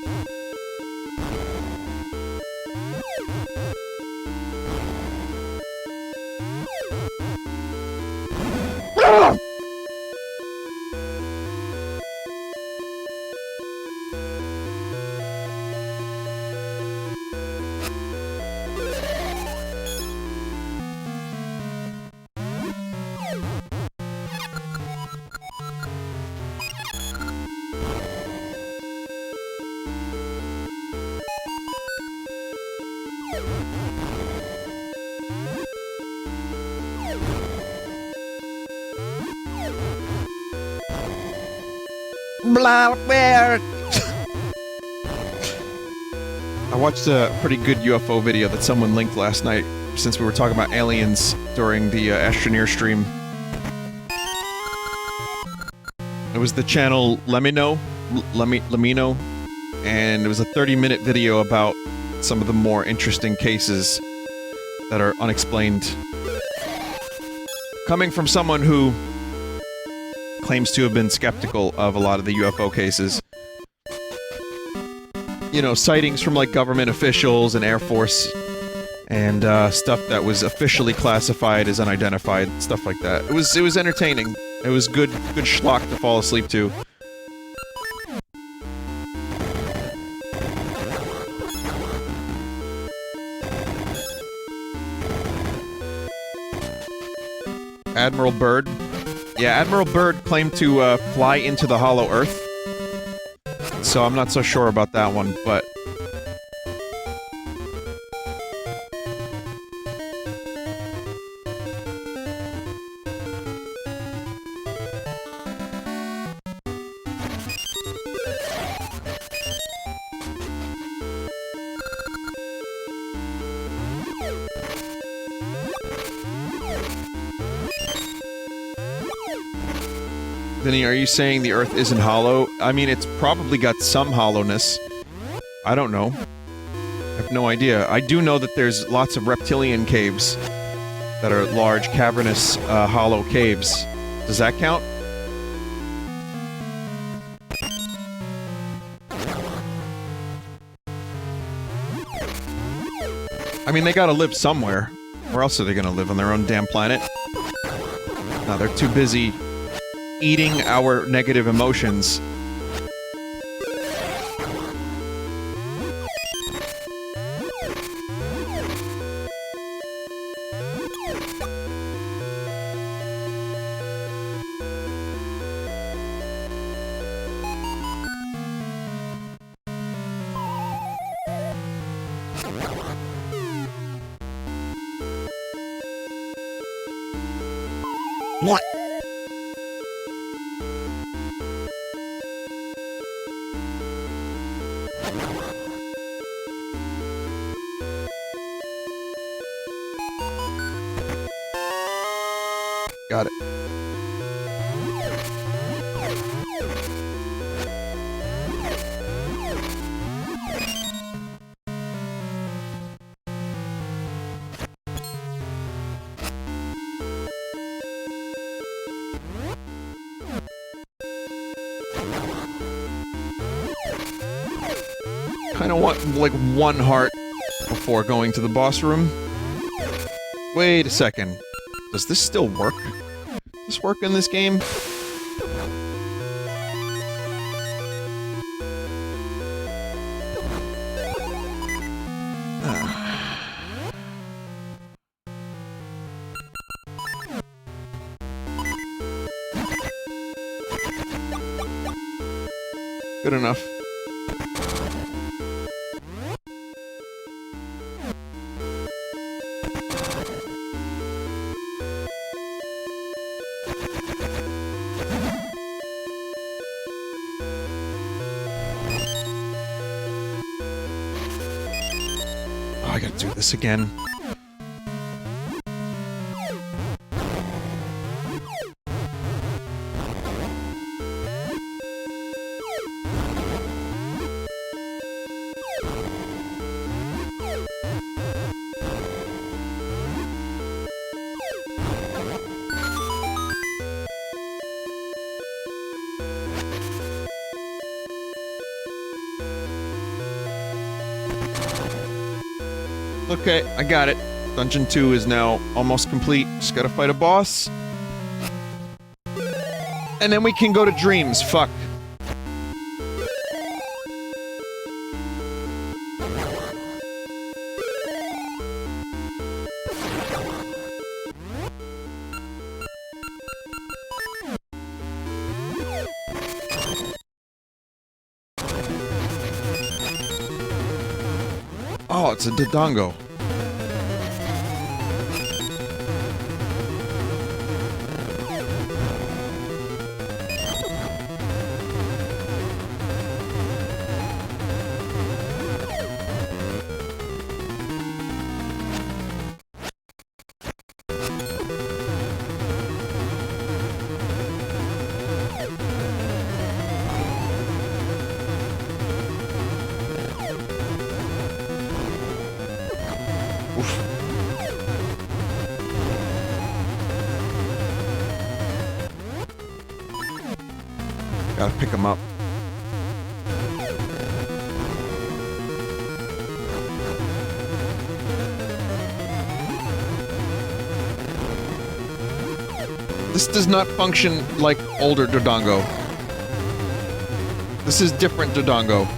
Blackbear!
I watched a pretty good UFO video that someone linked last night, since we were talking about aliens during the Astroneer stream. It was the channel Lemino, and it was a 30-minute video about some of the more interesting cases that are unexplained. Coming from someone who claims to have been skeptical of a lot of the UFO cases. You know, sightings from, like, government officials and Air Force and stuff that was officially classified as unidentified, stuff like that. It was entertaining. It was good schlock to fall asleep to. Admiral Byrd. Yeah, Admiral Byrd claimed to fly into the Hollow Earth. So I'm not so sure about that one, but... Vinny, are you saying the Earth isn't hollow? I mean, it's probably got some hollowness. I don't know. I have no idea. I do know that there's lots of reptilian caves that are large, cavernous, hollow caves. Does that count? I mean, they gotta live somewhere. Where else are they gonna live? On their own damn planet? No, they're too busy eating our negative emotions.
What?
Got it. Kinda want, like, one heart before going to the boss room. Wait a second. Does this still work? Does this work in this game? Good enough. I gotta do this again. Okay, I got it. Dungeon 2 is now almost complete. Just gotta fight a boss. And then we can go to Dreams. Fuck. Oh, it's a Dodongo. Gotta pick him up. This does not function like older Dodongo. This is different Dodongo.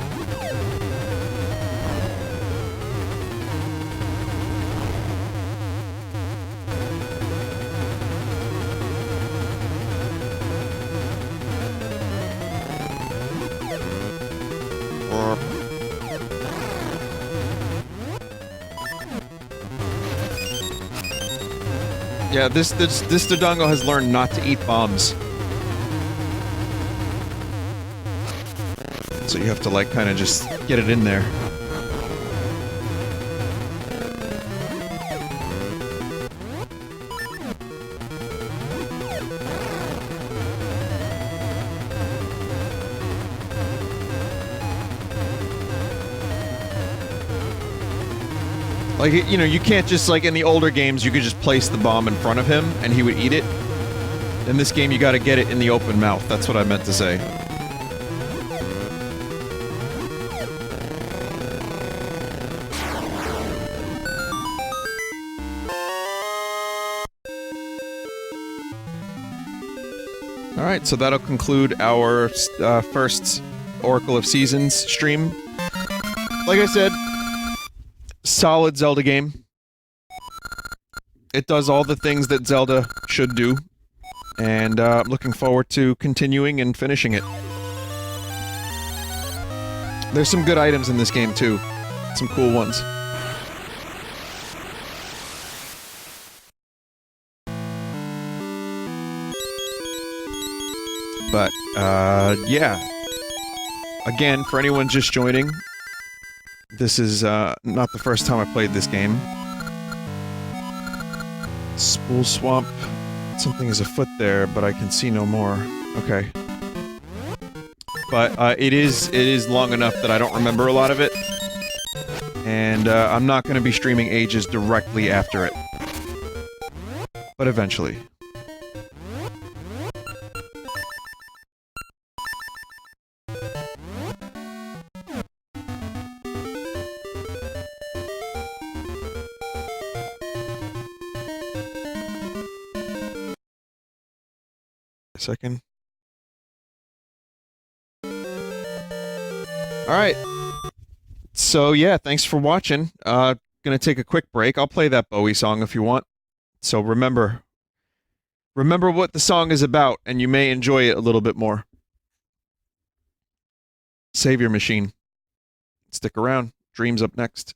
Yeah, this Dodongo has learned not to eat bombs. So you have to, like, kind of just get it in there. Like, you know, you can't just, like, in the older games, you could just place the bomb in front of him, and he would eat it. In this game, you gotta get it in the open mouth. That's what I meant to say. Alright, so that'll conclude our first Oracle of Seasons stream. Like I said, solid Zelda game. It does all the things that Zelda should do. And I'm looking forward to continuing and finishing it. There's some good items in this game too. Some cool ones. But, yeah. Again, for anyone just joining, this is, not the first time I played this game. Spool Swamp. Something is afoot there, but I can see no more. Okay. But, it is long enough that I don't remember a lot of it. And, I'm not gonna be streaming Ages directly after it. But eventually. A second. Alright. So, yeah, thanks for watching. Gonna take a quick break. I'll play that Bowie song if you want. So remember what the song is about, and you may enjoy it a little bit more. Save your machine. Stick around. Dream's up next.